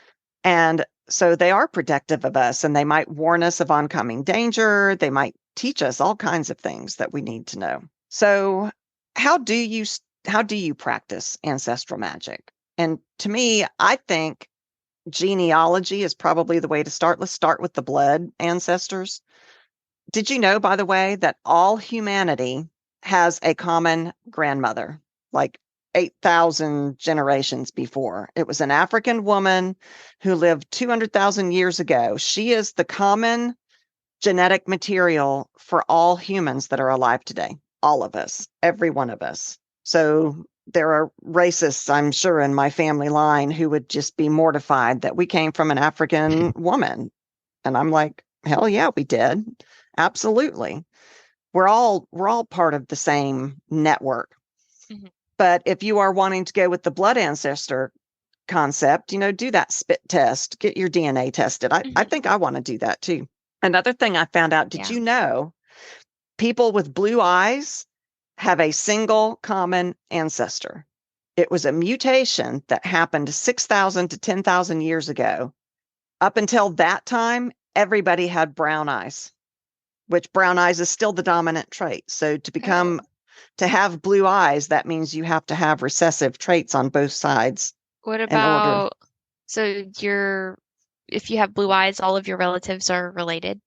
And so they are protective of us, and they might warn us of oncoming danger. They might teach us all kinds of things that we need to know. So how do you practice ancestral magic? And to me, I think genealogy is probably the way to start. Let's start with the blood ancestors. Did you know, by the way, that all humanity has a common grandmother, like 8,000 generations before? It was an African woman who lived 200,000 years ago. She is the common genetic material for all humans that are alive today. All of us, every one of us. So there are racists, I'm sure, in my family line who would just be mortified that we came from an African woman. And I'm like, hell yeah, we did. Absolutely. We're all part of the same network. Mm-hmm. But if you are wanting to go with the blood ancestor concept, do that spit test, get your DNA tested. I think I want to do that too. Another thing I found out, did you know people with blue eyes have a single common ancestor? It was a mutation that happened 6,000 to 10,000 years ago. Up until that time, everybody had brown eyes, which brown eyes is still the dominant trait. So to have blue eyes, that means you have to have recessive traits on both sides. What about, if you have blue eyes, all of your relatives are related?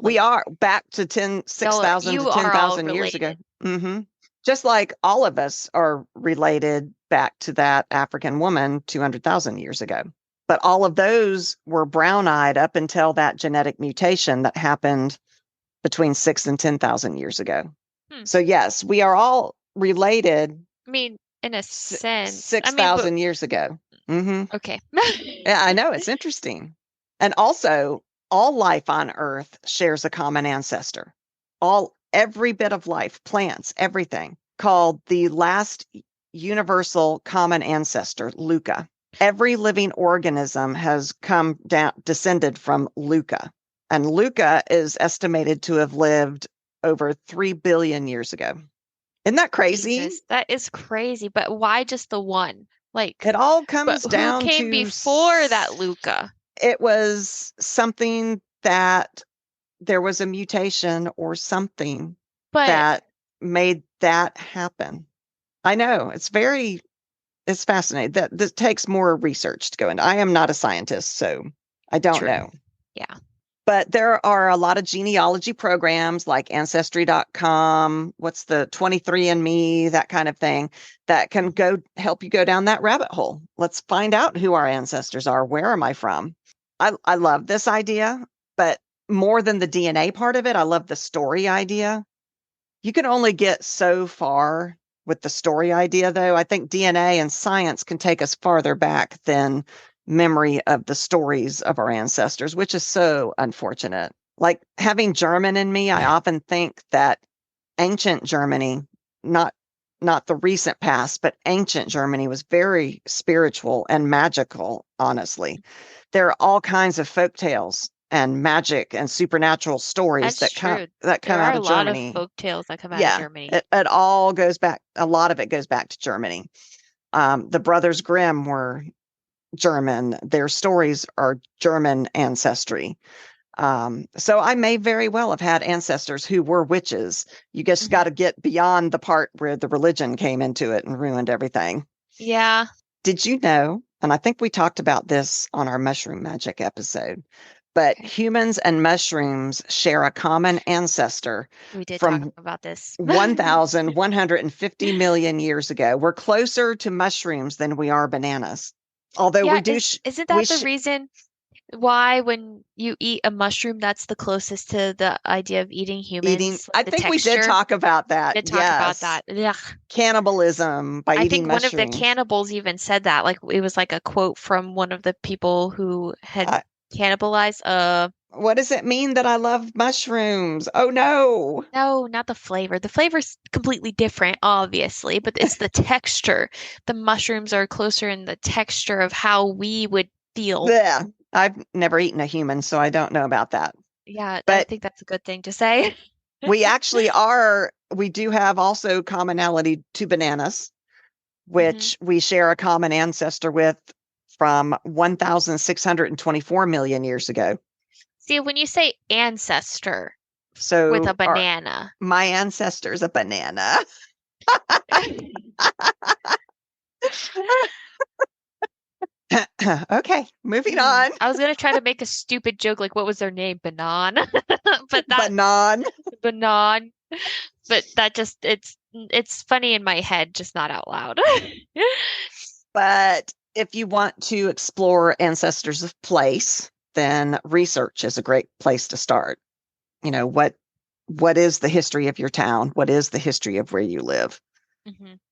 we are back to 6,000 you to are all 10,000 years ago. related. Just like all of us are related back to that African woman 200,000 years ago. But all of those were brown-eyed up until that genetic mutation that happened between 6 and 10,000 years ago. So yes, we are all related. I mean, in a sense. 6,000 years ago. Okay. Yeah, I know. It's interesting. And also, all life on Earth shares a common ancestor. Every bit of life, plants, everything, called the last universal common ancestor, Luca. Every living organism has descended from Luca. And Luca is estimated to have lived over 3 billion years ago. Isn't that crazy? Jesus, that is crazy. But why just the one? Like, it all comes down to who came before that Luca? It was something that there was a mutation or something that made that happen. I know. It's fascinating. This takes more research to go into. I am not a scientist, so I don't know. Yeah. But there are a lot of genealogy programs like Ancestry.com, what's the 23andMe, that kind of thing, that can help you go down that rabbit hole. Let's find out who our ancestors are. Where am I from? I love this idea, but more than the DNA part of it, I love the story idea. You can only get so far with the story idea, though. I think DNA and science can take us farther back than memory of the stories of our ancestors, which is so unfortunate. Like having German in me, I often think that ancient Germany, not the recent past, but ancient Germany was very spiritual and magical, honestly. There are all kinds of folk tales and magic and supernatural stories that come out of Germany. There are a lot of folk tales that come out of Germany. It all goes back. A lot of it goes back to Germany. The Brothers Grimm were German. Their stories are German ancestry. So I may very well have had ancestors who were witches. You just got to get beyond the part where the religion came into it and ruined everything. Yeah. Did you know, and I think we talked about this on our mushroom magic episode, but humans and mushrooms share a common ancestor. We did talk about this. 1,150 million years ago. We're closer to mushrooms than we are bananas. Although we do. Isn't that the reason why when you eat a mushroom, that's the closest to the idea of eating humans? I think we did talk about that. We did talk about that. Ugh. Cannibalism by eating mushrooms. I think one of the cannibals even said that. Like it was like a quote from one of the people who had cannibalized. What does it mean that I love mushrooms? Oh no. No, not the flavor. The flavor's completely different, obviously, but it's the texture. The mushrooms are closer in the texture of how we would feel. Yeah. I've never eaten a human, so I don't know about that. Yeah, but I think that's a good thing to say. We do have also commonality to bananas, which we share a common ancestor with from 1,624 million years ago. See, when you say ancestor so with a banana. My ancestor's a banana. Okay, moving on. I was going to try to make a stupid joke like, what was their name? Banan. But Banan. Banan. But that just, it's funny in my head, just not out loud. But if you want to explore ancestors of place, then research is a great place to start. You know, what is the history of your town? What is the history of where you live?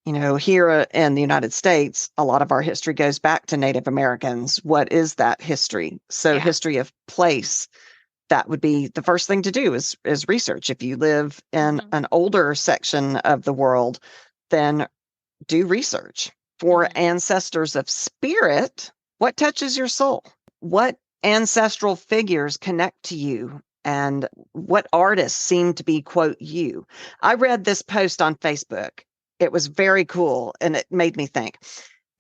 You know, here in the United States, a lot of our history goes back to Native Americans. What is that history? So history of place, that would be the first thing to do is research. If you live in an older section of the world, then do research. For ancestors of spirit, what touches your soul? What ancestral figures connect to you? And what artists seem to be, quote, you? I read this post on Facebook. It was very cool, and it made me think.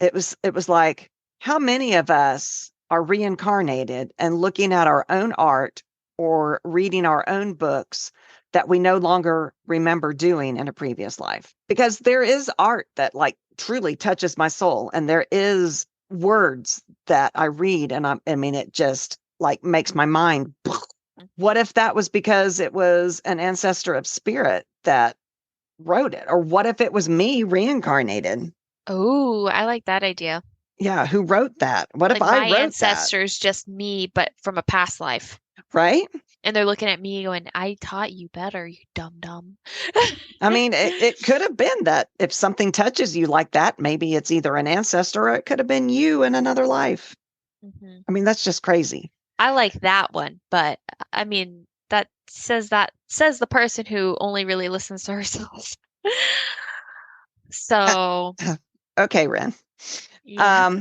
It was like, how many of us are reincarnated and looking at our own art or reading our own books that we no longer remember doing in a previous life? Because there is art that like truly touches my soul, and there is words that I read, and I mean, it just like makes my mind What if that was because it was an ancestor of spirit that wrote it? Or what if it was me reincarnated? Oh, I like that idea. Yeah, who wrote that? What if Like I my wrote ancestors, just me, but from a past life. that? Right? And they're looking at me going, I taught you better, you dumb dumb. I mean, it could have been that if something touches you like that, maybe it's either an ancestor or it could have been you in another life. Mhm. I mean, that's just crazy. I like that one, but I mean, that says the person who only really listens to herself. So, Okay, Wren. yeah.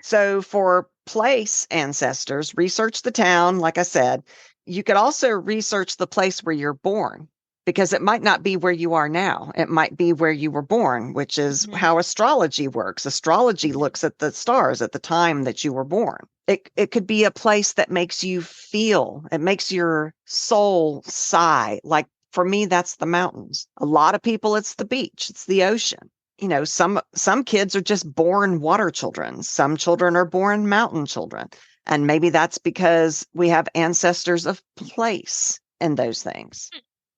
So for place ancestors, research the town, like I said. You could also research the place where you're born because it might not be where you are now. It might be where you were born, which is how astrology works. Astrology looks at the stars at the time that you were born. It could be a place that makes you feel, it makes your soul sigh. Like for me, that's the mountains. A lot of people, it's the beach, it's the ocean. You know, some kids are just born water children. Some children are born mountain children. And maybe that's because we have ancestors of place in those things.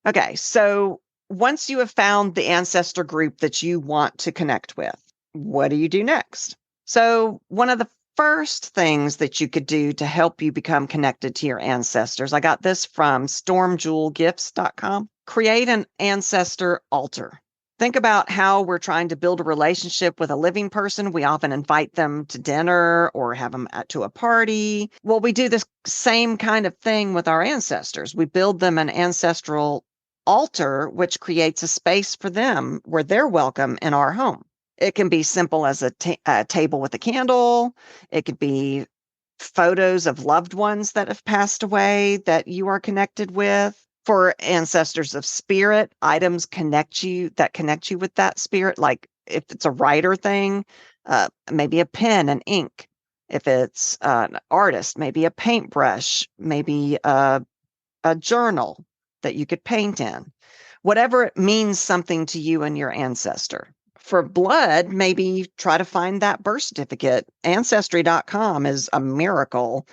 Okay, so once you have found the ancestor group that you want to connect with, what do you do next? So one of the first things that you could do to help you become connected to your ancestors, I got this from stormjewelgifts.com. Create an ancestor altar. Think about how we're trying to build a relationship with a living person. We often invite them to dinner or have them to a party. Well, we do this same kind of thing with our ancestors. We build them an ancestral altar, which creates a space for them where they're welcome in our home. It can be simple as a table with a candle. It could be photos of loved ones that have passed away that you are connected with. For ancestors of spirit, items connect you with that spirit. Like if it's a writer thing, maybe a pen and ink. If it's an artist, maybe a paintbrush, maybe a journal that you could paint in. Whatever it means something to you and your ancestor. For blood, maybe try to find that birth certificate. Ancestry.com is a miracle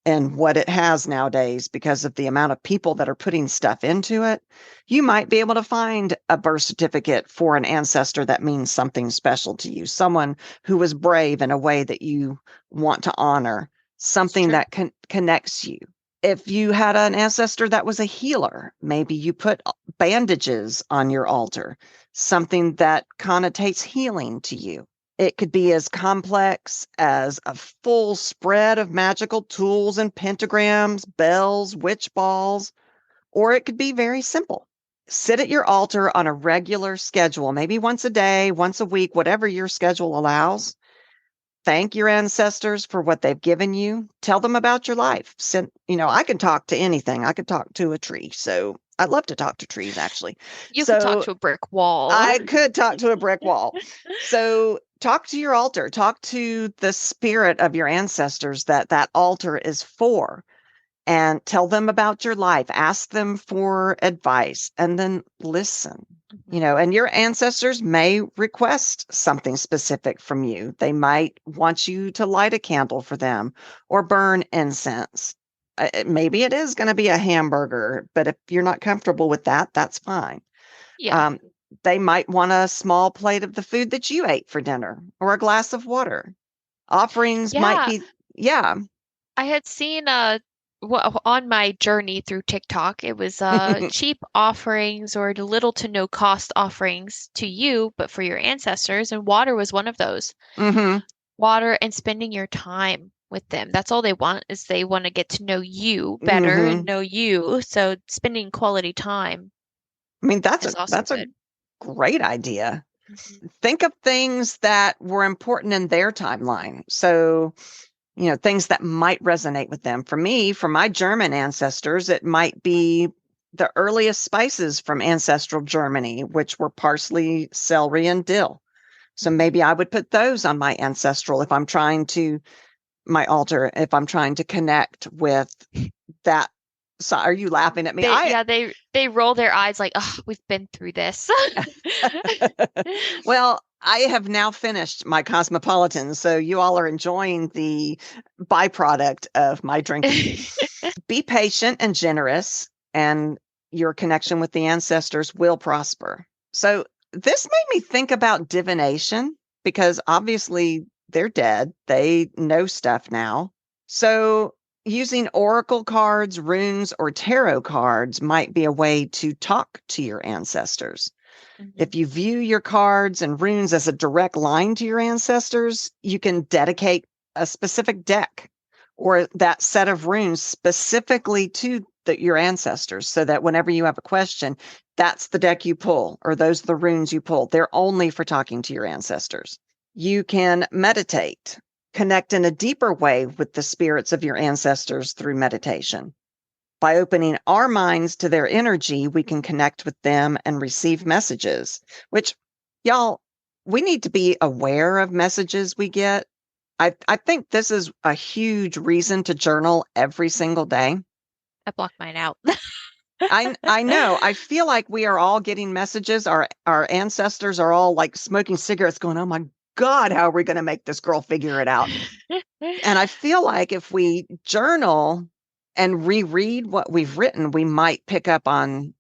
and what it has nowadays because of the amount of people that are putting stuff into it. You might be able to find a birth certificate for an ancestor that means something special to you, someone who was brave in a way that you want to honor, something that connects you. If you had an ancestor that was a healer, maybe you put bandages on your altar, something that connotates healing to you. It could be as complex as a full spread of magical tools and pentagrams, bells, witch balls, or it could be very simple. Sit at your altar on a regular schedule, maybe once a day, once a week, whatever your schedule allows. Thank your ancestors for what they've given you. Tell them about your life. I can talk to anything. I could talk to a tree. So I love to talk to trees, actually. You could talk to a brick wall. I could talk to a brick wall. So talk to your altar. Talk to the spirit of your ancestors that altar is for. And tell them about your life. Ask them for advice and then listen. And your ancestors may request something specific from you. They might want you to light a candle for them or burn incense. Maybe it is going to be a hamburger, but if you're not comfortable with that, that's fine. Yeah. They might want a small plate of the food that you ate for dinner or a glass of water. Offerings might be, I had seen on my journey through TikTok, it was cheap offerings or little to no cost offerings to you, but for your ancestors, and water was one of those. Water and spending your time with them. That's all they want, is they want to get to know you better and know you. So spending quality time. I mean, that's a great idea. Think of things that were important in their timeline. So, things that might resonate with them. For me, for my German ancestors, it might be the earliest spices from ancestral Germany, which were parsley, celery, and dill. So maybe I would put those on my ancestral if I'm trying to connect with that. So are you laughing at me? They roll their eyes like, oh, we've been through this. Well, I have now finished my Cosmopolitan, so you all are enjoying the byproduct of my drinking. Be patient and generous, and your connection with the ancestors will prosper. So this made me think about divination, because obviously they're dead. They know stuff now. So using oracle cards, runes, or tarot cards might be a way to talk to your ancestors. If you view your cards and runes as a direct line to your ancestors, you can dedicate a specific deck or that set of runes specifically to your ancestors, so that whenever you have a question, that's the deck you pull, or those are the runes you pull. They're only for talking to your ancestors. You can meditate, connect in a deeper way with the spirits of your ancestors through meditation. By opening our minds to their energy, we can connect with them and receive messages, which, y'all, we need to be aware of messages we get. I think this is a huge reason to journal every single day. I blocked mine out. I know. I feel like we are all getting messages. Our ancestors are all like smoking cigarettes going, oh my God, how are we going to make this girl figure it out? And I feel like if we journal and reread what we've written, we might pick up on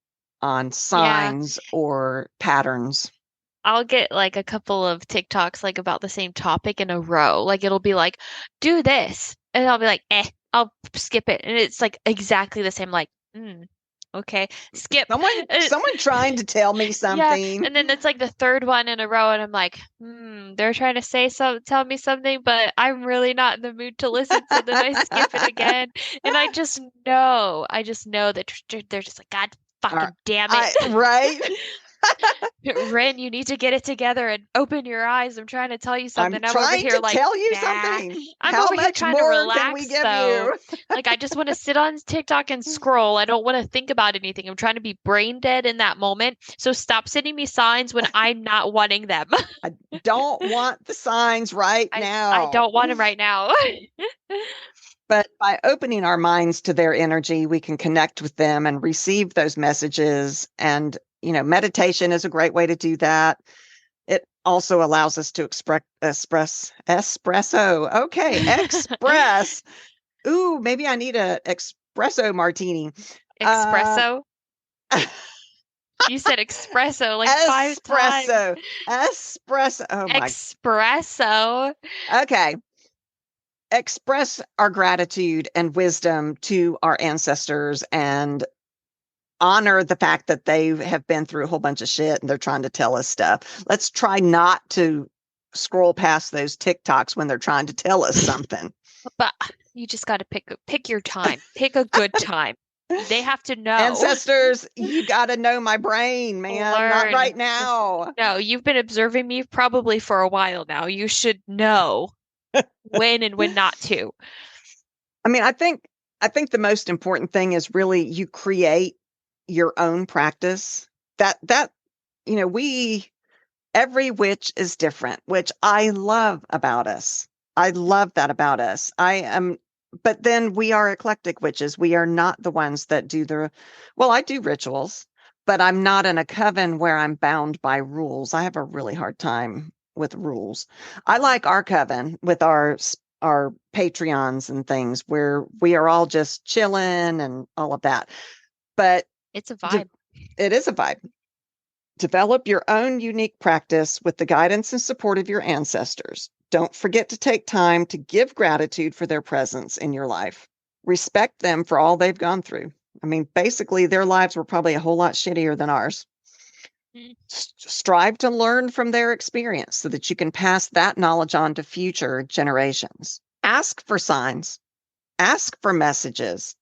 signs or patterns. I'll get like a couple of TikToks like about the same topic in a row. Like it'll be like, do this. And I'll be like, I'll skip it. And it's like exactly the same, like, okay, skip. Someone trying to tell me something. Yeah. And then it's like the third one in a row, and I'm like, they're trying to tell me something, but I'm really not in the mood to listen. So then I skip it again. And I just know that they're just like, God fucking damn it. Right? Wren, you need to get it together and open your eyes. I'm trying to tell you something. I'm over here like, tell you something. I'm How over here much trying to more relax, can we give though. you? Like, I just want to sit on TikTok and scroll. I don't want to think about anything. I'm trying to be brain dead in that moment. So stop sending me signs when I'm not wanting them. I don't want the signs now. I don't want them right now. But by opening our minds to their energy, we can connect with them and receive those messages. And meditation is a great way to do that. It also allows us to espresso. Okay, express. Ooh, maybe I need a espresso martini. Espresso? You said espresso like 5 times. Espresso. Oh my. Espresso. Okay. Express our gratitude and wisdom to our ancestors and honor the fact that they have been through a whole bunch of shit and they're trying to tell us stuff. Let's try not to scroll past those TikToks when they're trying to tell us something. But you just got to pick your time. Pick a good time. They have to know. Ancestors, you got to know my brain, man. Not right now. No, you've been observing me probably for a while now. You should know when and when not to. I mean, I think the most important thing is really you create your own practice. That every witch is different, which I love about us. I love that about us. But then we are eclectic witches. We are not the ones that I do rituals, but I'm not in a coven where I'm bound by rules. I have a really hard time with rules. I like our coven with our Patreons and things where we are all just chilling and all of that. But it's a vibe. It is a vibe. Develop your own unique practice with the guidance and support of your ancestors. Don't forget to take time to give gratitude for their presence in your life. Respect them for all they've gone through. I mean, basically, their lives were probably a whole lot shittier than ours. Strive to learn from their experience so that you can pass that knowledge on to future generations. Ask for signs. Ask for messages.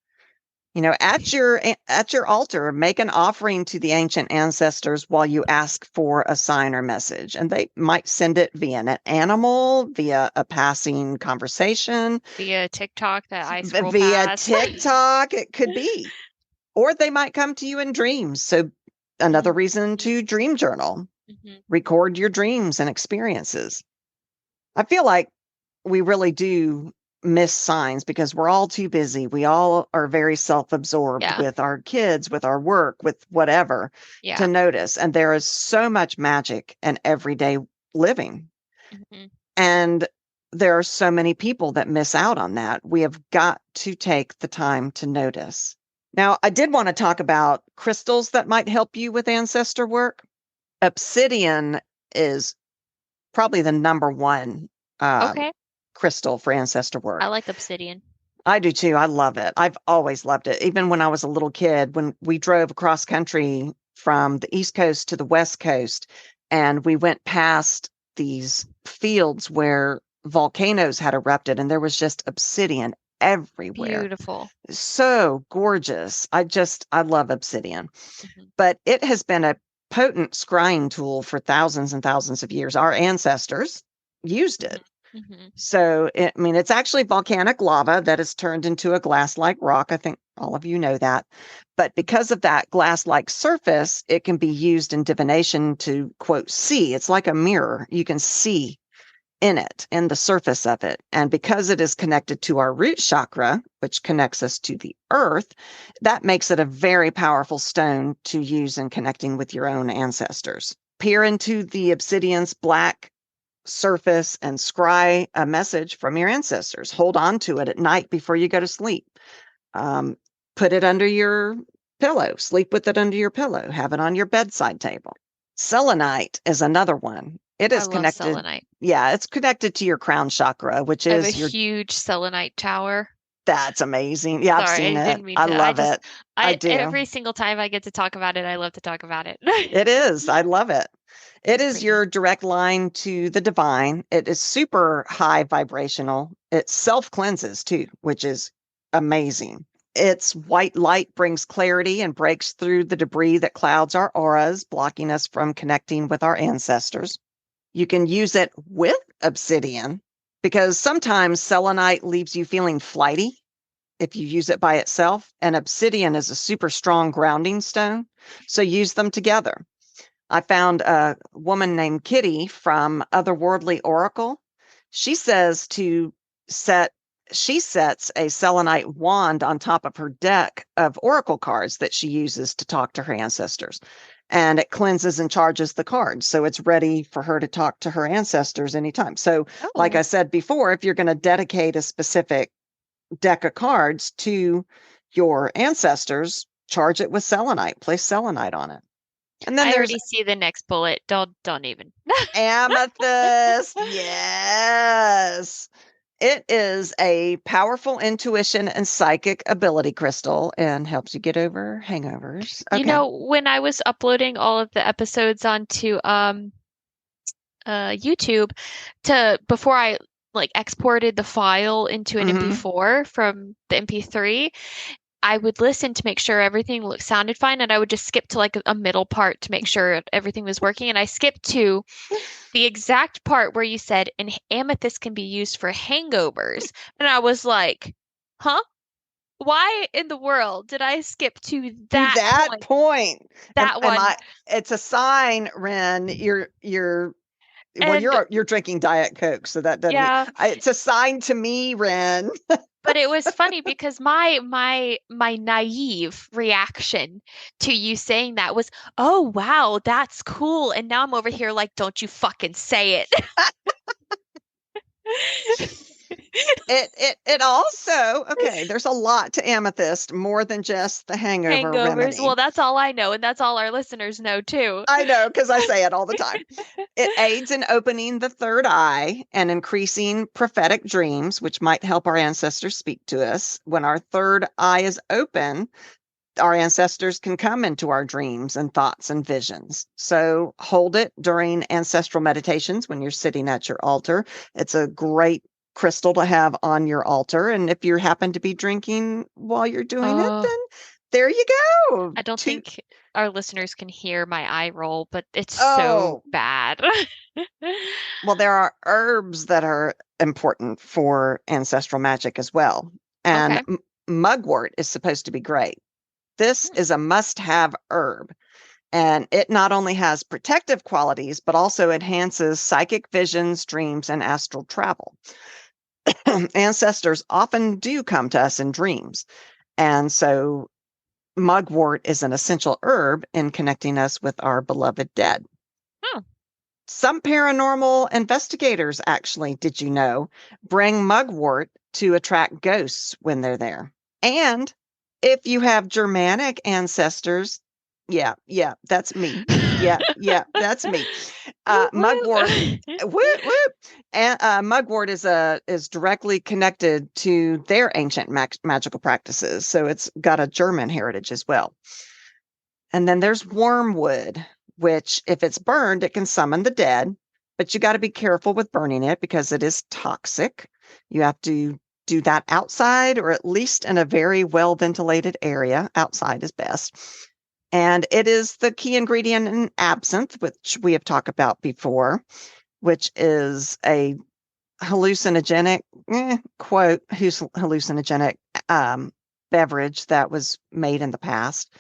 At your altar, make an offering to the ancient ancestors while you ask for a sign or message. And they might send it via an animal, via a passing conversation. Via TikTok that I scroll via past. TikTok, it could be. Or they might come to you in dreams. So another reason to dream journal. Record your dreams and experiences. I feel like we really do miss signs because we're all too busy. We all are very self-absorbed with our kids, with our work, with whatever to notice. And there is so much magic in everyday living. And there are so many people that miss out on that. We have got to take the time to notice. Now, I did want to talk about crystals that might help you with ancestor work. Obsidian is probably the number one Okay. crystal for ancestor work. I like obsidian. I do too. I love it. I've always loved it. Even when I was a little kid, when we drove across country from the East Coast to the West Coast, and we went past these fields where volcanoes had erupted, and there was just obsidian everywhere. Beautiful. So gorgeous. I love obsidian. Mhm. But it has been a potent scrying tool for thousands and thousands of years. Our ancestors used it. Mhm. So, it's actually volcanic lava that is turned into a glass-like rock. I think all of you know that. But because of that glass-like surface, it can be used in divination to, quote, see. It's like a mirror. You can see in it, in the surface of it. And because it is connected to our root chakra, which connects us to the earth, that makes it a very powerful stone to use in connecting with your own ancestors. Peer into the obsidian's black surface and scry a message from your ancestors. Hold on to it at night before you go to sleep. Put it under your pillow. Sleep with it under your pillow. Have it on your bedside table. Selenite is another one. It is I love connected. selenite. Yeah, it's connected to your crown chakra, which I have a is your. huge selenite tower. That's amazing. Yeah, I've Sorry, seen I it. didn't mean I to. love it. I do. Every single time I get to talk about it, I love to talk about it. It is. I love it. It It's is pretty. your direct line to the divine. It is super high vibrational. It self-cleanses too, which is amazing. Its white light brings clarity and breaks through the debris that clouds our auras, blocking us from connecting with our ancestors. You can use it with obsidian because sometimes selenite leaves you feeling flighty if you use it by itself, and obsidian is a super strong grounding stone. So use them together. I found a woman named Kitty from Otherworldly Oracle. She says she sets a selenite wand on top of her deck of oracle cards that she uses to talk to her ancestors. And it cleanses and charges the cards. So it's ready for her to talk to her ancestors anytime. So, like I said before, if you're going to dedicate a specific deck of cards to your ancestors, charge it with selenite, place selenite on it. And then I there's already see the next bullet. Don't even. amethyst. Yes. It is a powerful intuition and psychic ability crystal and helps you get over hangovers. Okay. You know, when I was uploading all of the episodes onto YouTube before I exported the file into an MP4 from the MP3, I would listen to make sure everything sounded fine, and I would just skip to a middle part to make sure everything was working. And I skipped to the exact part where you said, "And amethyst can be used for hangovers," and I was like, "Huh? Why in the world did I skip to that point? That one. It's a sign, Wren. You're And you're drinking Diet Coke, so that doesn't. yeah. It's a sign to me, Wren. But it was funny because my naive reaction to you saying that was, "Oh wow, that's cool." And now I'm over here like, "Don't you fucking say it." It also, okay, there's a lot to amethyst, more than just the hangover remedy. Well, that's all I know, and that's all our listeners know too. I know, because I say it all the time. It aids in opening the third eye and increasing prophetic dreams, which might help our ancestors speak to us. When our third eye is open, our ancestors can come into our dreams and thoughts and visions. So hold it during ancestral meditations when you're sitting at your altar. It's a great crystal to have on your altar. And if you happen to be drinking while you're doing it, then there you go. I don't think our listeners can hear my eye roll, but it's so bad. Well, there are herbs that are important for ancestral magic as well. And mugwort is supposed to be great. This is a must-have herb. And it not only has protective qualities, but also enhances psychic visions, dreams, and astral travel. Ancestors often do come to us in dreams. And so mugwort is an essential herb in connecting us with our beloved dead. Some paranormal investigators, actually, did you know, bring mugwort to attract ghosts when they're there. And if you have Germanic ancestors, yeah, that's me. Yeah, that's me. Mugwort, whoop, whoop. And mugwort is directly connected to their ancient magical practices. So it's got a German heritage as well. And then there's wormwood, which if it's burned, it can summon the dead, but you got to be careful with burning it because it is toxic. You have to do that outside or at least in a very well ventilated area. Outside is best. And it is the key ingredient in absinthe, which we have talked about before, which is a hallucinogenic, hallucinogenic beverage that was made in the past.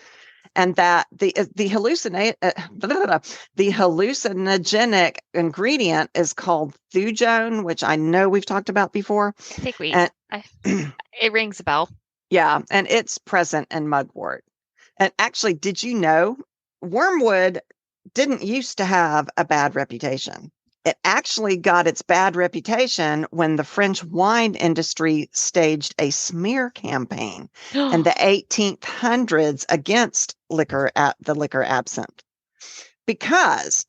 And that the hallucinogenic ingredient is called thujone, which I know we've talked about before. I think it rings a bell. Yeah, and it's present in mugwort. And actually, did you know wormwood didn't used to have a bad reputation? It actually got its bad reputation when the French wine industry staged a smear campaign in the 1800s against the liquor absinthe. Because,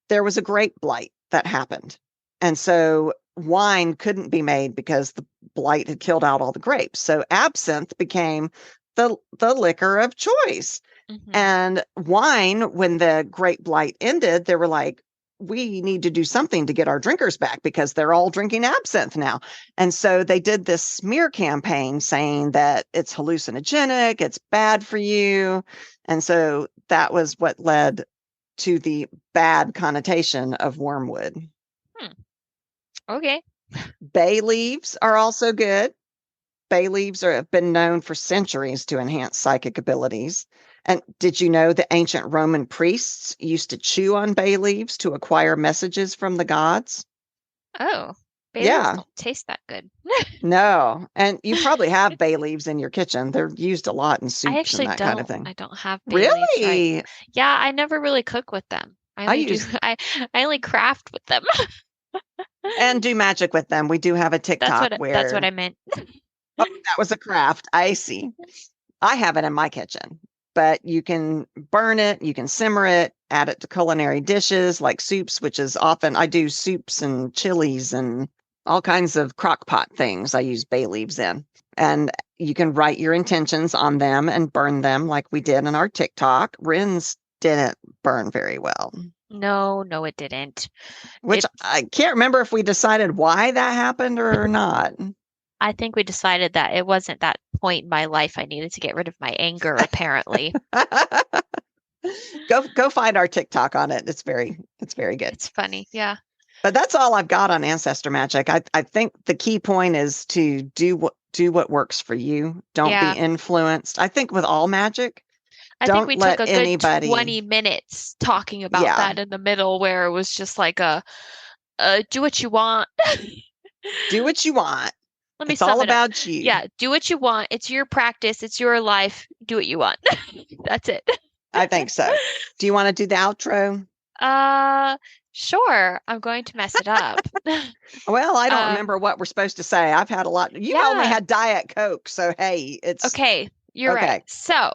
there was a grape blight that happened. And so wine couldn't be made because the blight had killed out all the grapes. So absinthe became the liquor of choice. Mm-hmm. And wine, when the grape blight ended, they were like, we need to do something to get our drinkers back because they're all drinking absinthe now. And so they did this smear campaign saying that it's hallucinogenic, it's bad for you. And so that was what led to the bad connotation of wormwood. Okay. Bay leaves are also good. Bay leaves have been known for centuries to enhance psychic abilities. And did you know that ancient Roman priests used to chew on bay leaves to acquire messages from the gods? Oh, bay leaves don't taste that good. No. And you probably have bay leaves in your kitchen. They're used a lot in soups and that kind of thing. I don't have bay leaves. Really? Yeah, I never really cook with them. I only craft with them. And do magic with them. We do have a TikTok that's what I meant. Oh, that was a craft. I see. I have it in my kitchen. But you can burn it, you can simmer it, add it to culinary dishes like soups, which is often I do soups and chilies and all kinds of crock pot things I use bay leaves in. And you can write your intentions on them and burn them like we did in our TikTok. Wren's didn't burn very well. No, it didn't. Which I can't remember if we decided why that happened or not. I think we decided that it wasn't that point in my life I needed to get rid of my anger, apparently. Go find our TikTok on it. It's very good. It's funny, yeah. But that's all I've got on ancestor magic. I think the key point is to do what works for you. Don't be influenced. I think with all magic, I think we took a good 20 minutes talking about that in the middle where it was just like do what you want. Do what you want. It's all about you. Yeah, do what you want. It's your practice. It's your life. Do what you want. That's it. I think so. Do you want to do the outro? Sure. I'm going to mess it up. Well, I don't remember what we're supposed to say. I've had a lot. You only had Diet Coke, so hey, it's okay. You're right. So,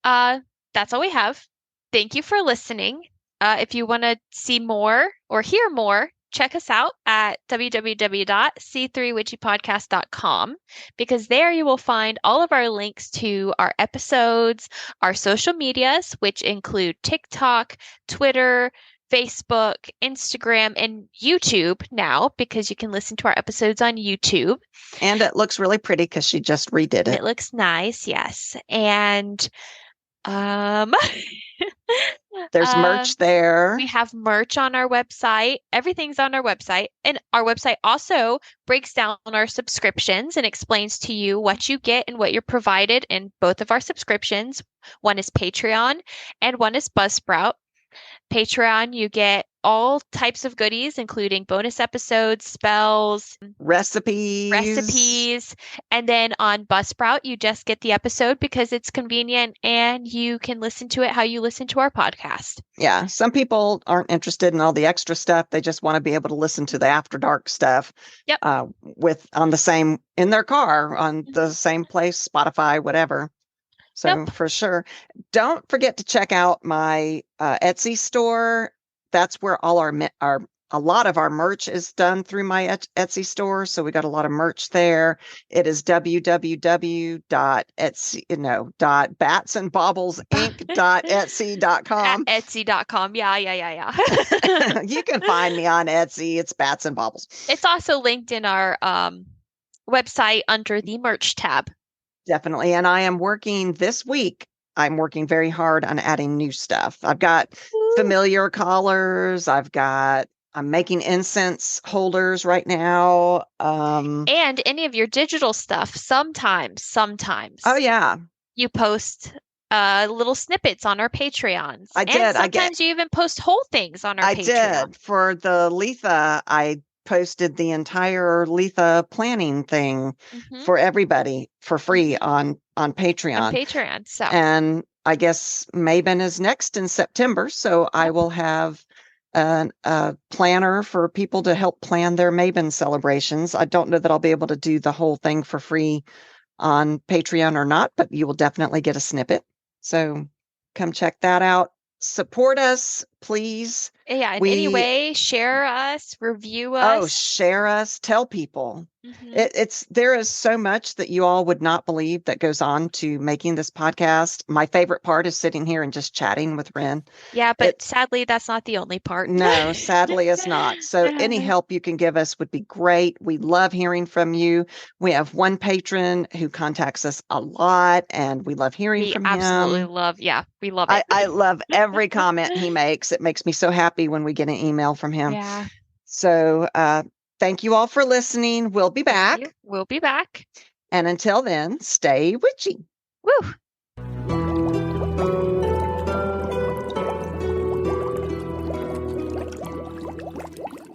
that's all we have. Thank you for listening. If you want to see more or hear more, check us out at www.c3witchypodcast.com because there you will find all of our links to our episodes, our social medias, which include TikTok, Twitter, Facebook, Instagram, and YouTube now because you can listen to our episodes on YouTube. And it looks really pretty because she just redid it. It looks nice, yes. And there's merch there. We have merch on our website. Everything's on our website. And our website also breaks down our subscriptions and explains to you what you get and what you're provided in both of our subscriptions. One is Patreon and one is Buzzsprout. Patreon, you get all types of goodies, including bonus episodes, spells, recipes. And then on Buzzsprout, you just get the episode because it's convenient and you can listen to it how you listen to our podcast. Yeah. Some people aren't interested in all the extra stuff. They just want to be able to listen to the After Dark stuff. Yep. In their car, on the same place, Spotify, whatever. So for sure. Don't forget to check out my Etsy store. That's where all a lot of our merch is done through my Etsy store. So we got a lot of merch there. It is www.batsandbaublesinc.etsy.com. Etsy.com. Yeah. You can find me on Etsy. It's Bats and Baubles. It's also linked in our website under the merch tab. Definitely. And I am working this week. I'm working very hard on adding new stuff. I've got familiar collars. I'm making incense holders right now. And any of your digital stuff, sometimes. Oh, yeah. You post little snippets on our Patreons. I did. And sometimes you even post whole things on our Patreon. I did. For the Letha, I posted the entire Letha planning thing for everybody for free on Patreon. On Patreon. So. And I guess Maven is next in September. So I will have a planner for people to help plan their Maven celebrations. I don't know that I'll be able to do the whole thing for free on Patreon or not, but you will definitely get a snippet. So come check that out. Support us, please. Yeah, in any way, share us, review us. Oh, share us, tell people. There is so much that you all would not believe that goes on to making this podcast. My favorite part is sitting here and just chatting with Wren. Yeah, but sadly, that's not the only part. No, sadly, it's not. So any help you can give us would be great. We love hearing from you. We have one patron who contacts us a lot, and we love hearing from him. We absolutely love. Yeah, we love it. I love every comment he makes. It makes me so happy when we get an email from him. Yeah. So thank you all for listening. We'll be back. We'll be back. And until then, stay witchy. Woo!